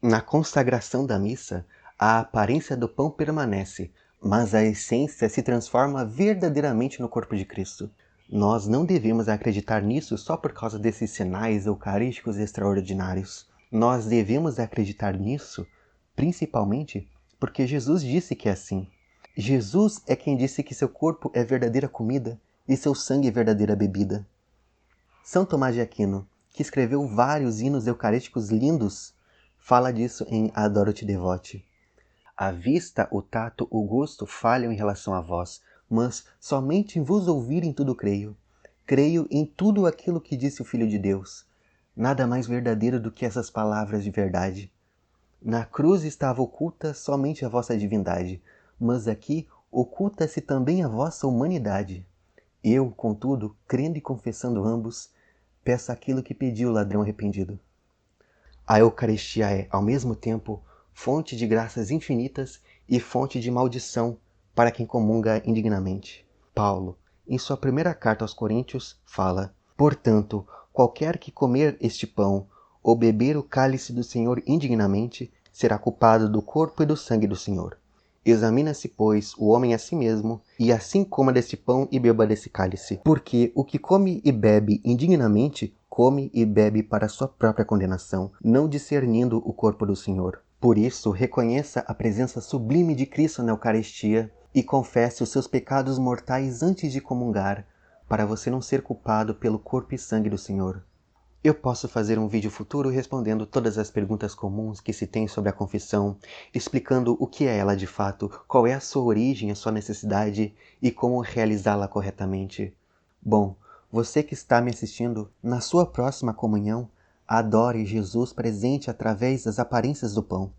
[SPEAKER 1] Na consagração da missa, a aparência do pão permanece, mas a essência se transforma verdadeiramente no corpo de Cristo. Nós não devemos acreditar nisso só por causa desses sinais eucarísticos extraordinários. Nós devemos acreditar nisso, principalmente, porque Jesus disse que é assim. Jesus é quem disse que seu corpo é verdadeira comida e seu sangue é verdadeira bebida. São Tomás de Aquino, que escreveu vários hinos eucarísticos lindos, fala disso em Adoro-te Devote. A vista, o tato, o gosto falham em relação a vós, mas somente em vos ouvir em tudo creio. Creio em tudo aquilo que disse o Filho de Deus. Nada mais verdadeiro do que essas palavras de verdade. Na cruz estava oculta somente a vossa divindade, mas aqui oculta-se também a vossa humanidade. Eu, contudo, crendo e confessando ambos, peço aquilo que pediu o ladrão arrependido. A Eucaristia é, ao mesmo tempo, fonte de graças infinitas e fonte de maldição para quem comunga indignamente. Paulo, em sua primeira carta aos Coríntios, fala: portanto, qualquer que comer este pão ou beber o cálice do Senhor indignamente, será culpado do corpo e do sangue do Senhor. Examina-se, pois, o homem a si mesmo, e assim coma desse pão e beba desse cálice. Porque o que come e bebe indignamente, come e bebe para sua própria condenação, não discernindo o corpo do Senhor. Por isso, reconheça a presença sublime de Cristo na Eucaristia e confesse os seus pecados mortais antes de comungar, para você não ser culpado pelo corpo e sangue do Senhor. Eu posso fazer um vídeo futuro respondendo todas as perguntas comuns que se tem sobre a confissão, explicando o que é ela de fato, qual é a sua origem, a sua necessidade e como realizá-la corretamente. Bom, você que está me assistindo, na sua próxima comunhão, adore Jesus presente através das aparências do pão.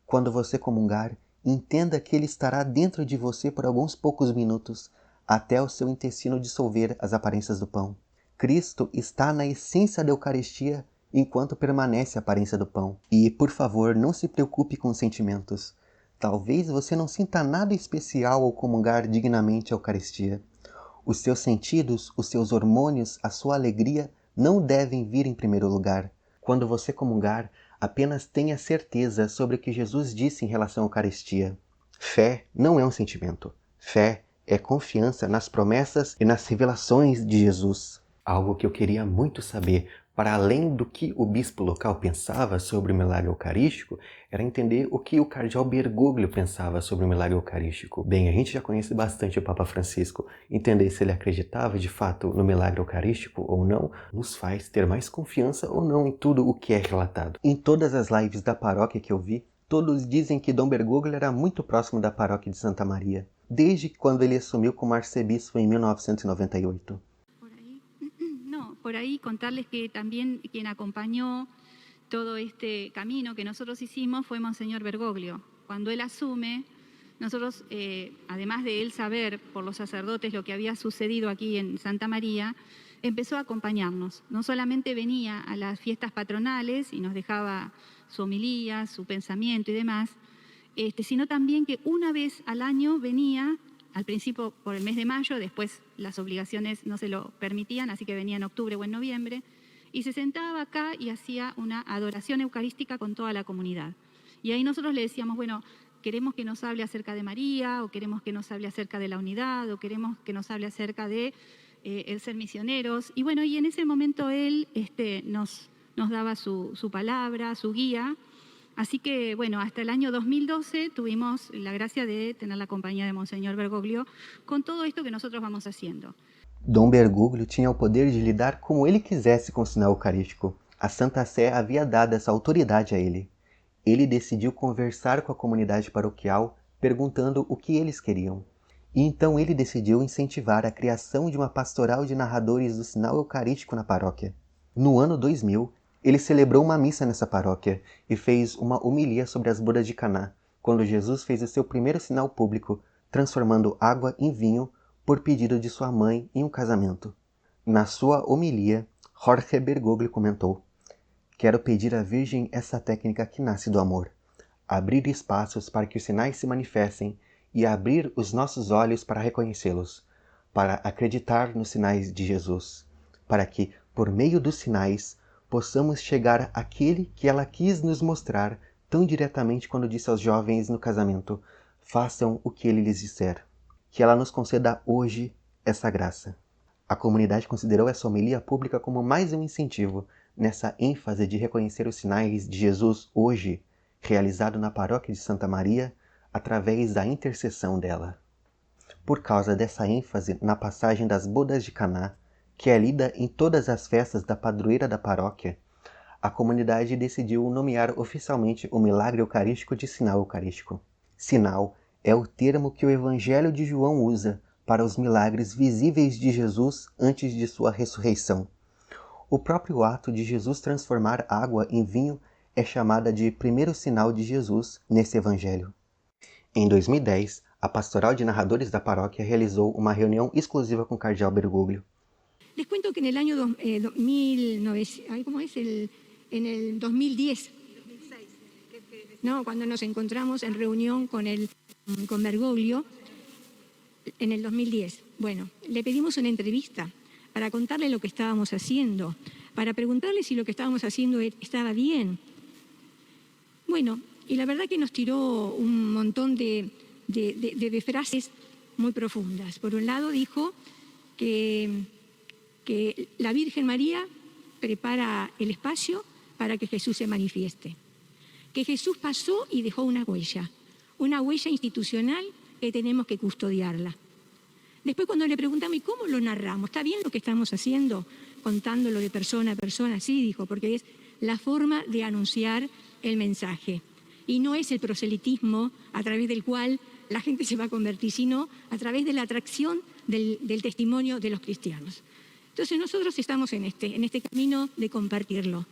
[SPEAKER 1] Quando você comungar, entenda que ele estará dentro de você por alguns poucos minutos, até o seu intestino dissolver as aparências do pão. Cristo está na essência da Eucaristia enquanto permanece a aparência do pão. E, por favor, não se preocupe com os sentimentos. Talvez você não sinta nada especial ao comungar dignamente a Eucaristia. Os seus sentidos, os seus hormônios, a sua alegria não devem vir em primeiro lugar. Quando você comungar, apenas tenha certeza sobre o que Jesus disse em relação à Eucaristia. Fé não é um sentimento. Fé é confiança nas promessas e nas revelações de Jesus. Algo que eu queria muito saber, para além do que o bispo local pensava sobre o milagre eucarístico, era entender o que o cardeal Bergoglio pensava sobre o milagre eucarístico. Bem, a gente já conhece bastante o Papa Francisco. Entender se ele acreditava de fato no milagre eucarístico ou não, nos faz ter mais confiança ou não em tudo o que é relatado. Em todas as lives da paróquia que eu vi, todos dizem que Dom Bergoglio era muito próximo da paróquia de Santa Maria, desde quando ele assumiu como arcebispo em 1998.
[SPEAKER 9] Por ahí contarles que también quien acompañó todo este camino que nosotros hicimos fue Monseñor Bergoglio. Cuando él asume, nosotros, además de él saber por los sacerdotes lo que había sucedido aquí en Santa María, empezó a acompañarnos. No solamente venía a las fiestas patronales y nos dejaba su homilía, su pensamiento y demás, sino también que una vez al año venía. Al principio por el mes de mayo, después las obligaciones no se lo permitían, así que venía en octubre o en noviembre, y se sentaba acá y hacía una adoración eucarística con toda la comunidad. Y ahí nosotros le decíamos, bueno, queremos que nos hable acerca de María, o queremos que nos hable acerca de la unidad, o queremos que nos hable acerca de el ser misioneros. Y bueno, y en ese momento él nos daba su palabra, su guía. Así que, bueno, hasta el año 2012 tuvimos la gracia de tener la compañía de Monseñor Bergoglio con todo esto que nosotros vamos haciendo.
[SPEAKER 1] Dom Bergoglio tinha o poder de lidar como ele quisesse com o sinal eucarístico. A Santa Sé havia dado essa autoridade a ele. Ele decidiu conversar com a comunidade paroquial, perguntando o que eles queriam. E então ele decidiu incentivar a criação de uma pastoral de narradores do sinal eucarístico na paróquia. No ano 2000, ele celebrou uma missa nessa paróquia e fez uma homilia sobre as bodas de Caná, quando Jesus fez o seu primeiro sinal público, transformando água em vinho por pedido de sua mãe em um casamento. Na sua homilia, Jorge Bergoglio comentou: quero pedir à Virgem essa técnica que nasce do amor, abrir espaços para que os sinais se manifestem e abrir os nossos olhos para reconhecê-los, para acreditar nos sinais de Jesus, para que, por meio dos sinais, possamos chegar àquele que ela quis nos mostrar tão diretamente quando disse aos jovens no casamento: façam o que ele lhes disser. Que ela nos conceda hoje essa graça. A comunidade considerou essa homilia pública como mais um incentivo nessa ênfase de reconhecer os sinais de Jesus hoje, realizado na paróquia de Santa Maria, através da intercessão dela. Por causa dessa ênfase na passagem das bodas de Caná, que é lida em todas as festas da padroeira da paróquia, a comunidade decidiu nomear oficialmente o milagre eucarístico de sinal eucarístico. Sinal é o termo que o Evangelho de João usa para os milagres visíveis de Jesus antes de sua ressurreição. O próprio ato de Jesus transformar água em vinho é chamada de primeiro sinal de Jesus nesse Evangelho. Em 2010, a Pastoral de Narradores da Paróquia realizou uma reunião exclusiva com o Cardeal Bergoglio.
[SPEAKER 6] Les cuento que en el año 2010, ¿no? Cuando nos encontramos en reunión con Bergoglio, en el 2010, bueno, le pedimos una entrevista para contarle lo que estábamos haciendo, para preguntarle si lo que estábamos haciendo estaba bien. Bueno, y la verdad que nos tiró un montón de frases muy profundas. Por un lado dijo que la Virgen María prepara el espacio para que Jesús se manifieste. Que Jesús pasó y dejó una huella institucional que tenemos que custodiarla. Después cuando le preguntamos, ¿y cómo lo narramos? ¿Está bien lo que estamos haciendo? Contándolo de persona a persona, sí, dijo, porque es la forma de anunciar el mensaje. Y no es el proselitismo a través del cual la gente se va a convertir, sino a través de la atracción del testimonio de los cristianos. Entonces nosotros estamos en este camino de compartirlo.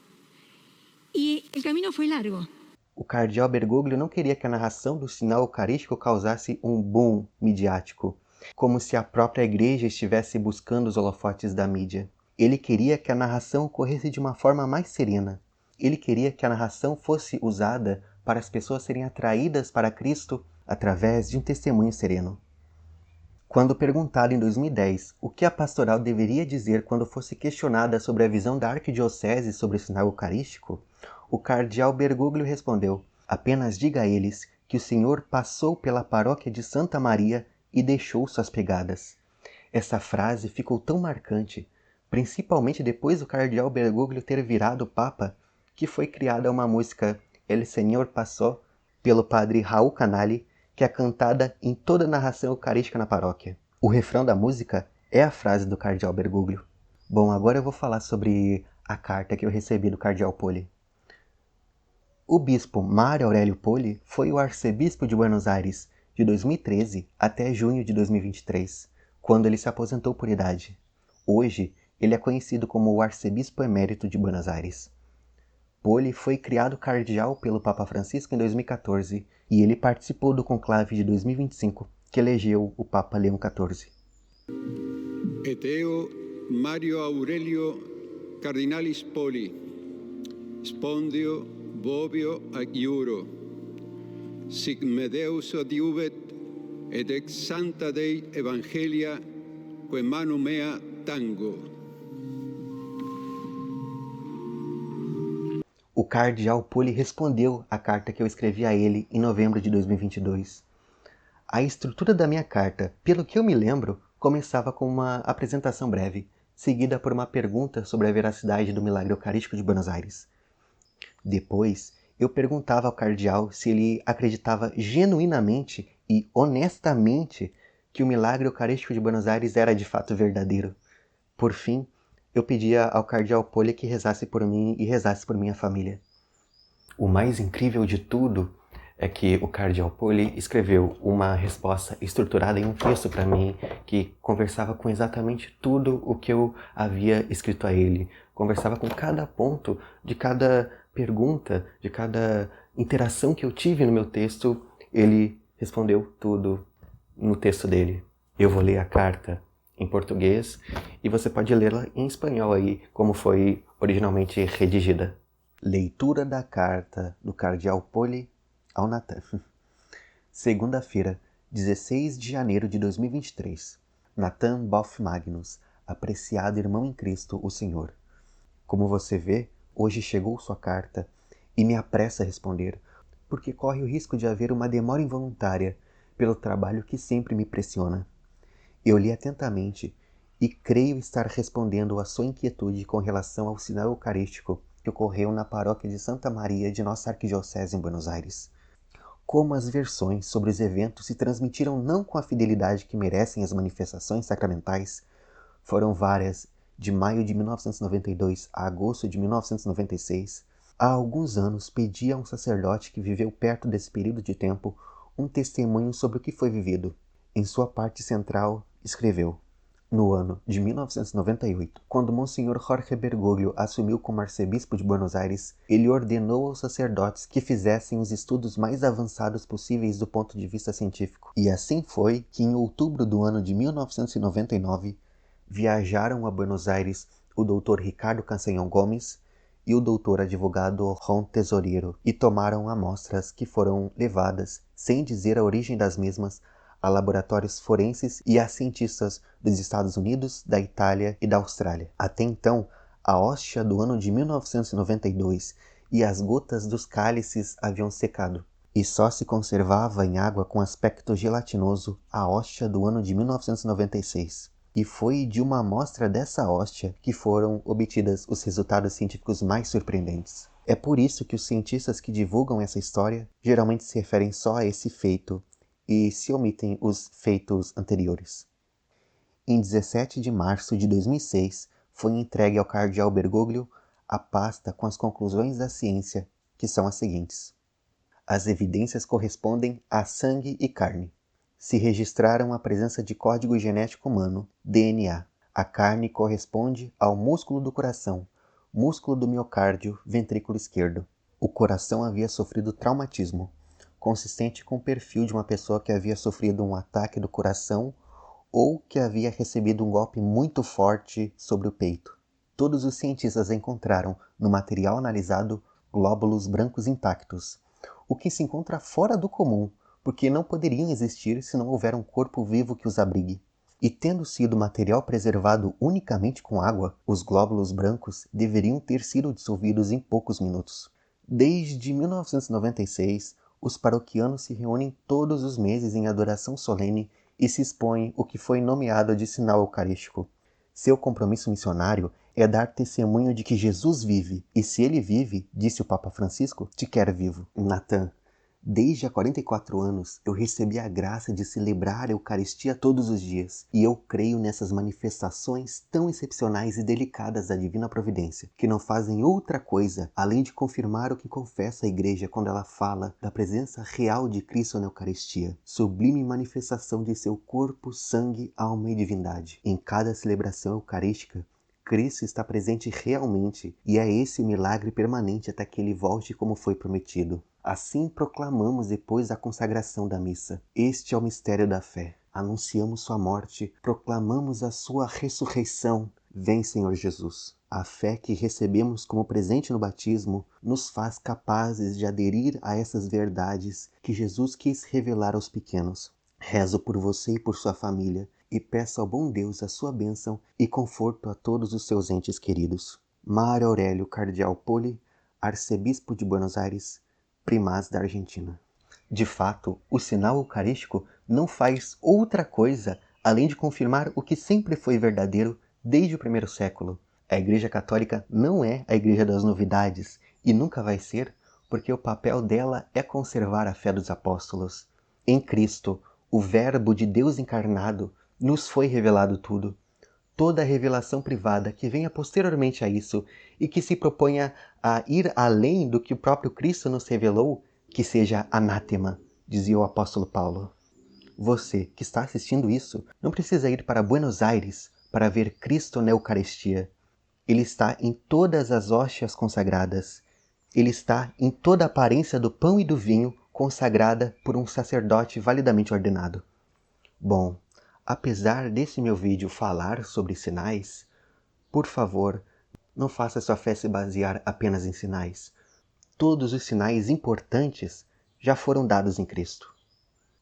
[SPEAKER 6] E o caminho foi largo.
[SPEAKER 1] O cardeal Bergoglio não queria que a narração do sinal eucarístico causasse um boom midiático, como se a própria igreja estivesse buscando os holofotes da mídia. Ele queria que a narração ocorresse de uma forma mais serena. Ele queria que a narração fosse usada para as pessoas serem atraídas para Cristo através de um testemunho sereno. Quando perguntado em 2010 o que a pastoral deveria dizer quando fosse questionada sobre a visão da arquidiocese sobre o sinal eucarístico, o cardeal Bergoglio respondeu: apenas diga a eles que o Senhor passou pela paróquia de Santa Maria e deixou suas pegadas. Essa frase ficou tão marcante, principalmente depois do cardeal Bergoglio ter virado papa, que foi criada uma música El Señor Passó pelo padre Raul Canali, que é cantada em toda a narração eucarística na paróquia. O refrão da música é a frase do cardeal Bergoglio. Bom, agora eu vou falar sobre a carta que eu recebi do cardeal Poli. O bispo Mário Aurélio Poli foi o arcebispo de Buenos Aires de 2013 até junho de 2023, quando ele se aposentou por idade. Hoje, ele é conhecido como o arcebispo emérito de Buenos Aires. Poli foi criado cardeal pelo Papa Francisco em 2014 e ele participou do conclave de 2025, que elegeu o Papa Leão XIV.
[SPEAKER 11] Et eo Mario Aurelio Cardinalis Poli, spondio bobio ac iuro, sic me Deus adiuvet et ex Santa Dei Evangelia quae manu mea tango.
[SPEAKER 1] O cardeal Poli respondeu à carta que eu escrevi a ele em novembro de 2022. A estrutura da minha carta, pelo que eu me lembro, começava com uma apresentação breve, seguida por uma pergunta sobre a veracidade do milagre eucarístico de Buenos Aires. Depois, eu perguntava ao cardeal se ele acreditava genuinamente e honestamente que o milagre eucarístico de Buenos Aires era de fato verdadeiro. Por fim, eu pedia ao cardeal Poli que rezasse por mim e rezasse por minha família. O mais incrível de tudo é que o cardeal Poli escreveu uma resposta estruturada em um texto para mim que conversava com exatamente tudo o que eu havia escrito a ele. Conversava com cada ponto de cada pergunta, de cada interação que eu tive no meu texto. Ele respondeu tudo no texto dele. Eu vou ler a carta em português, e você pode lê-la em espanhol aí, como foi originalmente redigida. Leitura da carta do Cardeal Poli ao Natan. Segunda-feira, 16 de janeiro de 2023. Natan Boff Magnus, apreciado irmão em Cristo, o Senhor. Como você vê, hoje chegou sua carta e me apressa a responder, porque corre o risco de haver uma demora involuntária pelo trabalho que sempre me pressiona. Eu li atentamente e creio estar respondendo à sua inquietude com relação ao sinal eucarístico que ocorreu na paróquia de Santa Maria de nossa arquidiocese em Buenos Aires. Como as versões sobre os eventos se transmitiram não com a fidelidade que merecem as manifestações sacramentais, foram várias, de maio de 1992 a agosto de 1996, há alguns anos pedi a um sacerdote que viveu perto desse período de tempo um testemunho sobre o que foi vivido. Em sua parte central, escreveu: no ano de 1998, quando Monsenhor Jorge Bergoglio assumiu como arcebispo de Buenos Aires, ele ordenou aos sacerdotes que fizessem os estudos mais avançados possíveis do ponto de vista científico. E assim foi que, em outubro do ano de 1999, viajaram a Buenos Aires o Dr. Ricardo Cansenhão Gomes e o Dr. advogado Ron Tesoreiro e tomaram amostras que foram levadas, sem dizer a origem das mesmas, a laboratórios forenses e a cientistas dos Estados Unidos, da Itália e da Austrália. Até então, a hóstia do ano de 1992 e as gotas dos cálices haviam secado, e só se conservava em água com aspecto gelatinoso a hóstia do ano de 1996. E foi de uma amostra dessa hóstia que foram obtidos os resultados científicos mais surpreendentes. É por isso que os cientistas que divulgam essa história geralmente se referem só a esse feito e se omitem os feitos anteriores. Em 17 de março de 2006, foi entregue ao Cardeal Bergoglio a pasta com as conclusões da ciência, que são as seguintes. As evidências correspondem a sangue e carne. Se registraram a presença de código genético humano, DNA. A carne corresponde ao músculo do coração, músculo do miocárdio, ventrículo esquerdo. O coração havia sofrido traumatismo, consistente com o perfil de uma pessoa que havia sofrido um ataque do coração ou que havia recebido um golpe muito forte sobre o peito. Todos os cientistas encontraram, no material analisado, glóbulos brancos intactos, o que se encontra fora do comum, porque não poderiam existir se não houver um corpo vivo que os abrigue. E tendo sido material preservado unicamente com água, os glóbulos brancos deveriam ter sido dissolvidos em poucos minutos. Desde 1996, os paroquianos se reúnem todos os meses em adoração solene e se expõem o que foi nomeado de sinal eucarístico. Seu compromisso missionário é dar testemunho de que Jesus vive, e se ele vive, disse o Papa Francisco, te quer vivo. Natan, desde há 44 anos eu recebi a graça de celebrar a Eucaristia todos os dias, e eu creio nessas manifestações tão excepcionais e delicadas da Divina Providência, que não fazem outra coisa além de confirmar o que confessa a Igreja quando ela fala da presença real de Cristo na Eucaristia, sublime manifestação de seu corpo, sangue, alma e divindade. Em cada celebração eucarística, Cristo está presente realmente, e é esse o milagre permanente até que ele volte como foi prometido. Assim proclamamos depois da consagração da missa. Este é o mistério da fé. Anunciamos sua morte, proclamamos a sua ressurreição. Vem, Senhor Jesus. A fé que recebemos como presente no batismo nos faz capazes de aderir a essas verdades que Jesus quis revelar aos pequenos. Rezo por você e por sua família e peço ao bom Deus a sua bênção e conforto a todos os seus entes queridos. Mário Aurélio Cardeal Poli, arcebispo de Buenos Aires, primaz da Argentina. De fato, o sinal eucarístico não faz outra coisa além de confirmar o que sempre foi verdadeiro desde o primeiro século. A Igreja Católica não é a Igreja das novidades e nunca vai ser, porque o papel dela é conservar a fé dos apóstolos. Em Cristo, o Verbo de Deus encarnado, nos foi revelado tudo. Toda a revelação privada que venha posteriormente a isso e que se proponha a ir além do que o próprio Cristo nos revelou, que seja anátema, dizia o apóstolo Paulo. Você que está assistindo isso não precisa ir para Buenos Aires para ver Cristo na Eucaristia. Ele está em todas as hóstias consagradas. Ele está em toda a aparência do pão e do vinho consagrada por um sacerdote validamente ordenado. Bom, Apesar desse meu vídeo falar sobre sinais, por favor, não faça sua fé se basear apenas em sinais. Todos os sinais importantes já foram dados em Cristo.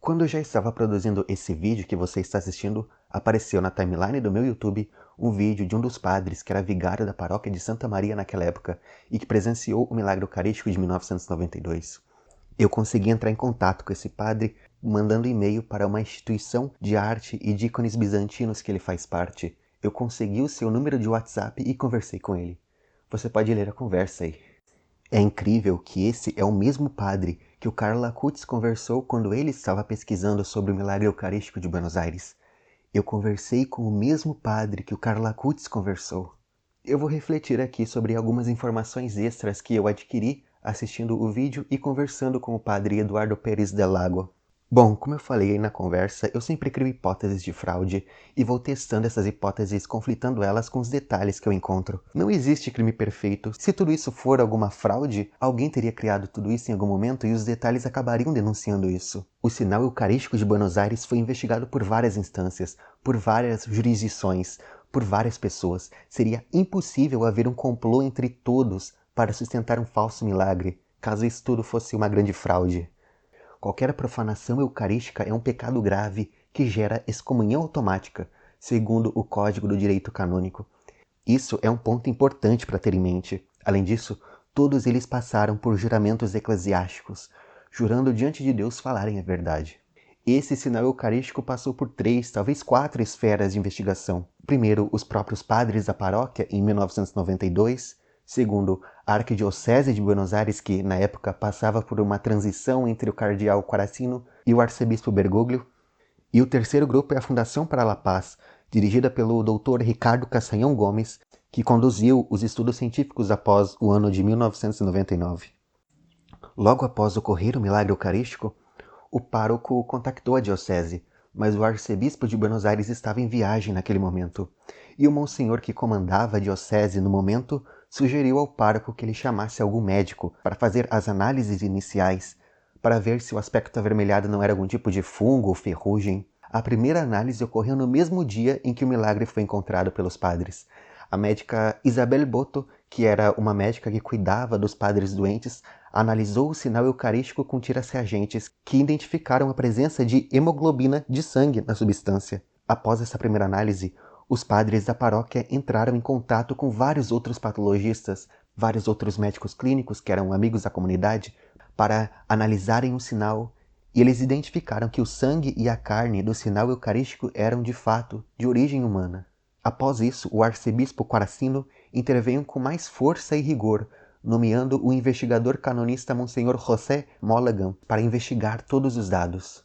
[SPEAKER 1] Quando eu já estava produzindo esse vídeo que você está assistindo, apareceu na timeline do meu YouTube um vídeo de um dos padres que era vigário da paróquia de Santa Maria naquela época e que presenciou o milagre eucarístico de 1992. Eu consegui entrar em contato com esse padre mandando e-mail para uma instituição de arte e de ícones bizantinos que ele faz parte. Eu consegui o seu número de WhatsApp e conversei com ele. Você pode ler a conversa aí. É incrível que esse é o mesmo padre que o Karl Lakutz conversou quando ele estava pesquisando sobre o milagre eucarístico de Buenos Aires. Eu conversei com o mesmo padre que o Karl Lakutz conversou. Eu vou refletir aqui sobre algumas informações extras que eu adquiri assistindo o vídeo e conversando com o padre Eduardo Pérez del Lago. Bom, como eu falei aí na conversa, eu sempre crio hipóteses de fraude e vou testando essas hipóteses, conflitando elas com os detalhes que eu encontro. Não existe crime perfeito. Se tudo isso for alguma fraude, alguém teria criado tudo isso em algum momento e os detalhes acabariam denunciando isso. O sinal eucarístico de Buenos Aires foi investigado por várias instâncias, por várias jurisdições, por várias pessoas. Seria impossível haver um complô entre todos para sustentar um falso milagre, caso isso tudo fosse uma grande fraude. Qualquer profanação eucarística é um pecado grave que gera excomunhão automática, segundo o Código do Direito Canônico. Isso é um ponto importante para ter em mente. Além disso, todos eles passaram por juramentos eclesiásticos, jurando diante de Deus falarem a verdade. Esse sinal eucarístico passou por 3, talvez 4 esferas de investigação. Primeiro, os próprios padres da paróquia, em 1992. Segundo, a Arquidiocese de Buenos Aires, que na época passava por uma transição entre o cardeal Quaracino e o arcebispo Bergoglio. E o terceiro grupo é a Fundação para a Paz, dirigida pelo Dr. Ricardo Castanhon Gomes, que conduziu os estudos científicos após o ano de 1999. Logo após ocorrer o milagre eucarístico, o pároco contactou a diocese, mas o arcebispo de Buenos Aires estava em viagem naquele momento, e o monsenhor que comandava a diocese no momento sugeriu ao pároco que ele chamasse algum médico para fazer as análises iniciais, para ver se o aspecto avermelhado não era algum tipo de fungo ou ferrugem. A primeira análise ocorreu no mesmo dia em que o milagre foi encontrado pelos padres. A médica Isabel Boto, que era uma médica que cuidava dos padres doentes, analisou o sinal eucarístico com tira-reagentes que identificaram a presença de hemoglobina de sangue na substância. Após essa primeira análise, os padres da paróquia entraram em contato com vários outros patologistas, vários outros médicos clínicos que eram amigos da comunidade, para analisarem o sinal, e eles identificaram que o sangue e a carne do sinal eucarístico eram, de fato, de origem humana. Após isso, o arcebispo Quaracino interveio com mais força e rigor, nomeando o investigador canonista Monsenhor José Mulligan para investigar todos os dados.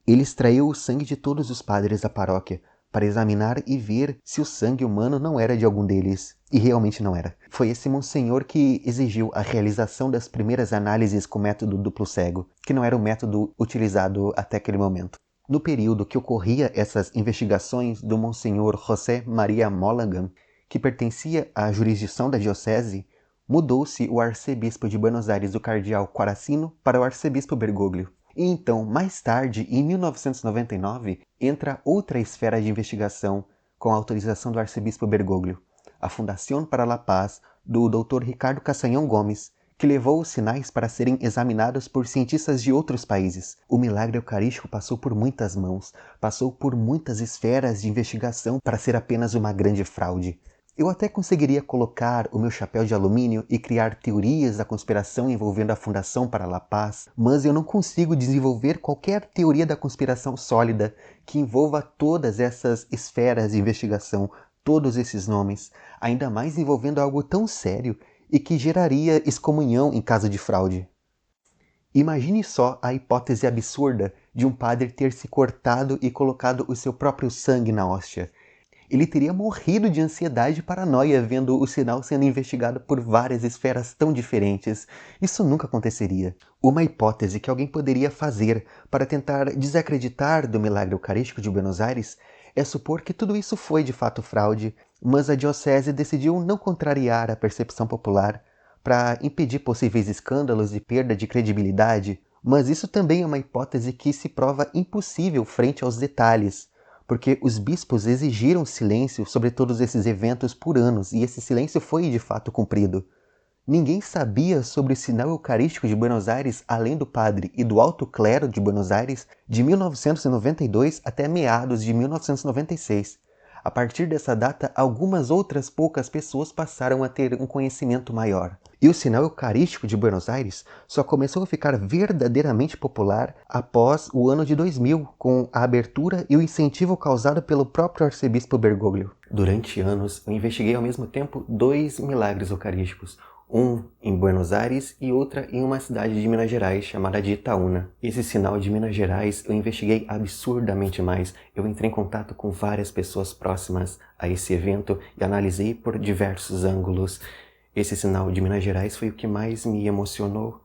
[SPEAKER 1] Ele extraiu o sangue de todos os padres da paróquia, para examinar e ver se o sangue humano não era de algum deles, e realmente não era. Foi esse monsenhor que exigiu a realização das primeiras análises com o método duplo cego, que não era o método utilizado até aquele momento. No período que ocorria essas investigações do monsenhor José Maria Mulligan, que pertencia à jurisdição da diocese, mudou-se o arcebispo de Buenos Aires do cardeal Quaracino para o arcebispo Bergoglio. E então, mais tarde, em 1999, entra outra esfera de investigação com a autorização do arcebispo Bergoglio, a Fundação para a Paz do Dr. Ricardo Castanhon Gomes, que levou os sinais para serem examinados por cientistas de outros países. O milagre eucarístico passou por muitas mãos, passou por muitas esferas de investigação para ser apenas uma grande fraude. Eu até conseguiria colocar o meu chapéu de alumínio e criar teorias da conspiração envolvendo a Fundação para a Paz, mas eu não consigo desenvolver qualquer teoria da conspiração sólida que envolva todas essas esferas de investigação, todos esses nomes, ainda mais envolvendo algo tão sério e que geraria excomunhão em caso de fraude. Imagine só a hipótese absurda de um padre ter se cortado e colocado o seu próprio sangue na hóstia. Ele teria morrido de ansiedade e paranoia vendo o sinal sendo investigado por várias esferas tão diferentes. Isso nunca aconteceria. Uma hipótese que alguém poderia fazer para tentar desacreditar do milagre eucarístico de Buenos Aires é supor que tudo isso foi de fato fraude, mas a diocese decidiu não contrariar a percepção popular para impedir possíveis escândalos e perda de credibilidade. Mas isso também é uma hipótese que se prova impossível frente aos detalhes, porque os bispos exigiram silêncio sobre todos esses eventos por anos, e esse silêncio foi de fato cumprido. Ninguém sabia sobre o sinal eucarístico de Buenos Aires além do padre e do alto clero de Buenos Aires de 1992 até meados de 1996. A partir dessa data, algumas outras poucas pessoas passaram a ter um conhecimento maior. E o sinal eucarístico de Buenos Aires só começou a ficar verdadeiramente popular após o ano de 2000, com a abertura e o incentivo causado pelo próprio arcebispo Bergoglio. Durante anos, eu investiguei ao mesmo tempo 2 milagres eucarísticos, um em Buenos Aires e outra em uma cidade de Minas Gerais chamada de Itaúna. Esse sinal de Minas Gerais eu investiguei absurdamente mais. Eu entrei em contato com várias pessoas próximas a esse evento e analisei por diversos ângulos. Esse sinal de Minas Gerais foi o que mais me emocionou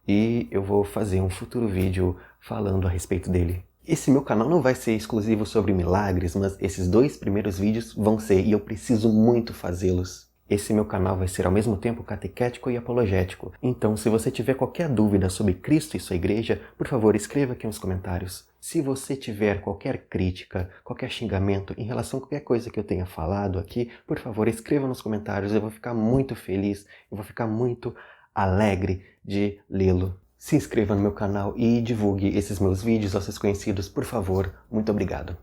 [SPEAKER 1] e eu vou fazer um futuro vídeo falando a respeito dele. Esse meu canal não vai ser exclusivo sobre milagres, mas esses 2 primeiros vídeos vão ser e eu preciso muito fazê-los. Esse meu canal vai ser ao mesmo tempo catequético e apologético. Então, se você tiver qualquer dúvida sobre Cristo e sua igreja, por favor, escreva aqui nos comentários. Se você tiver qualquer crítica, qualquer xingamento em relação a qualquer coisa que eu tenha falado aqui, por favor, escreva nos comentários. Eu vou ficar muito feliz, eu vou ficar muito alegre de lê-lo. Se inscreva no meu canal e divulgue esses meus vídeos aos seus conhecidos, por favor. Muito obrigado.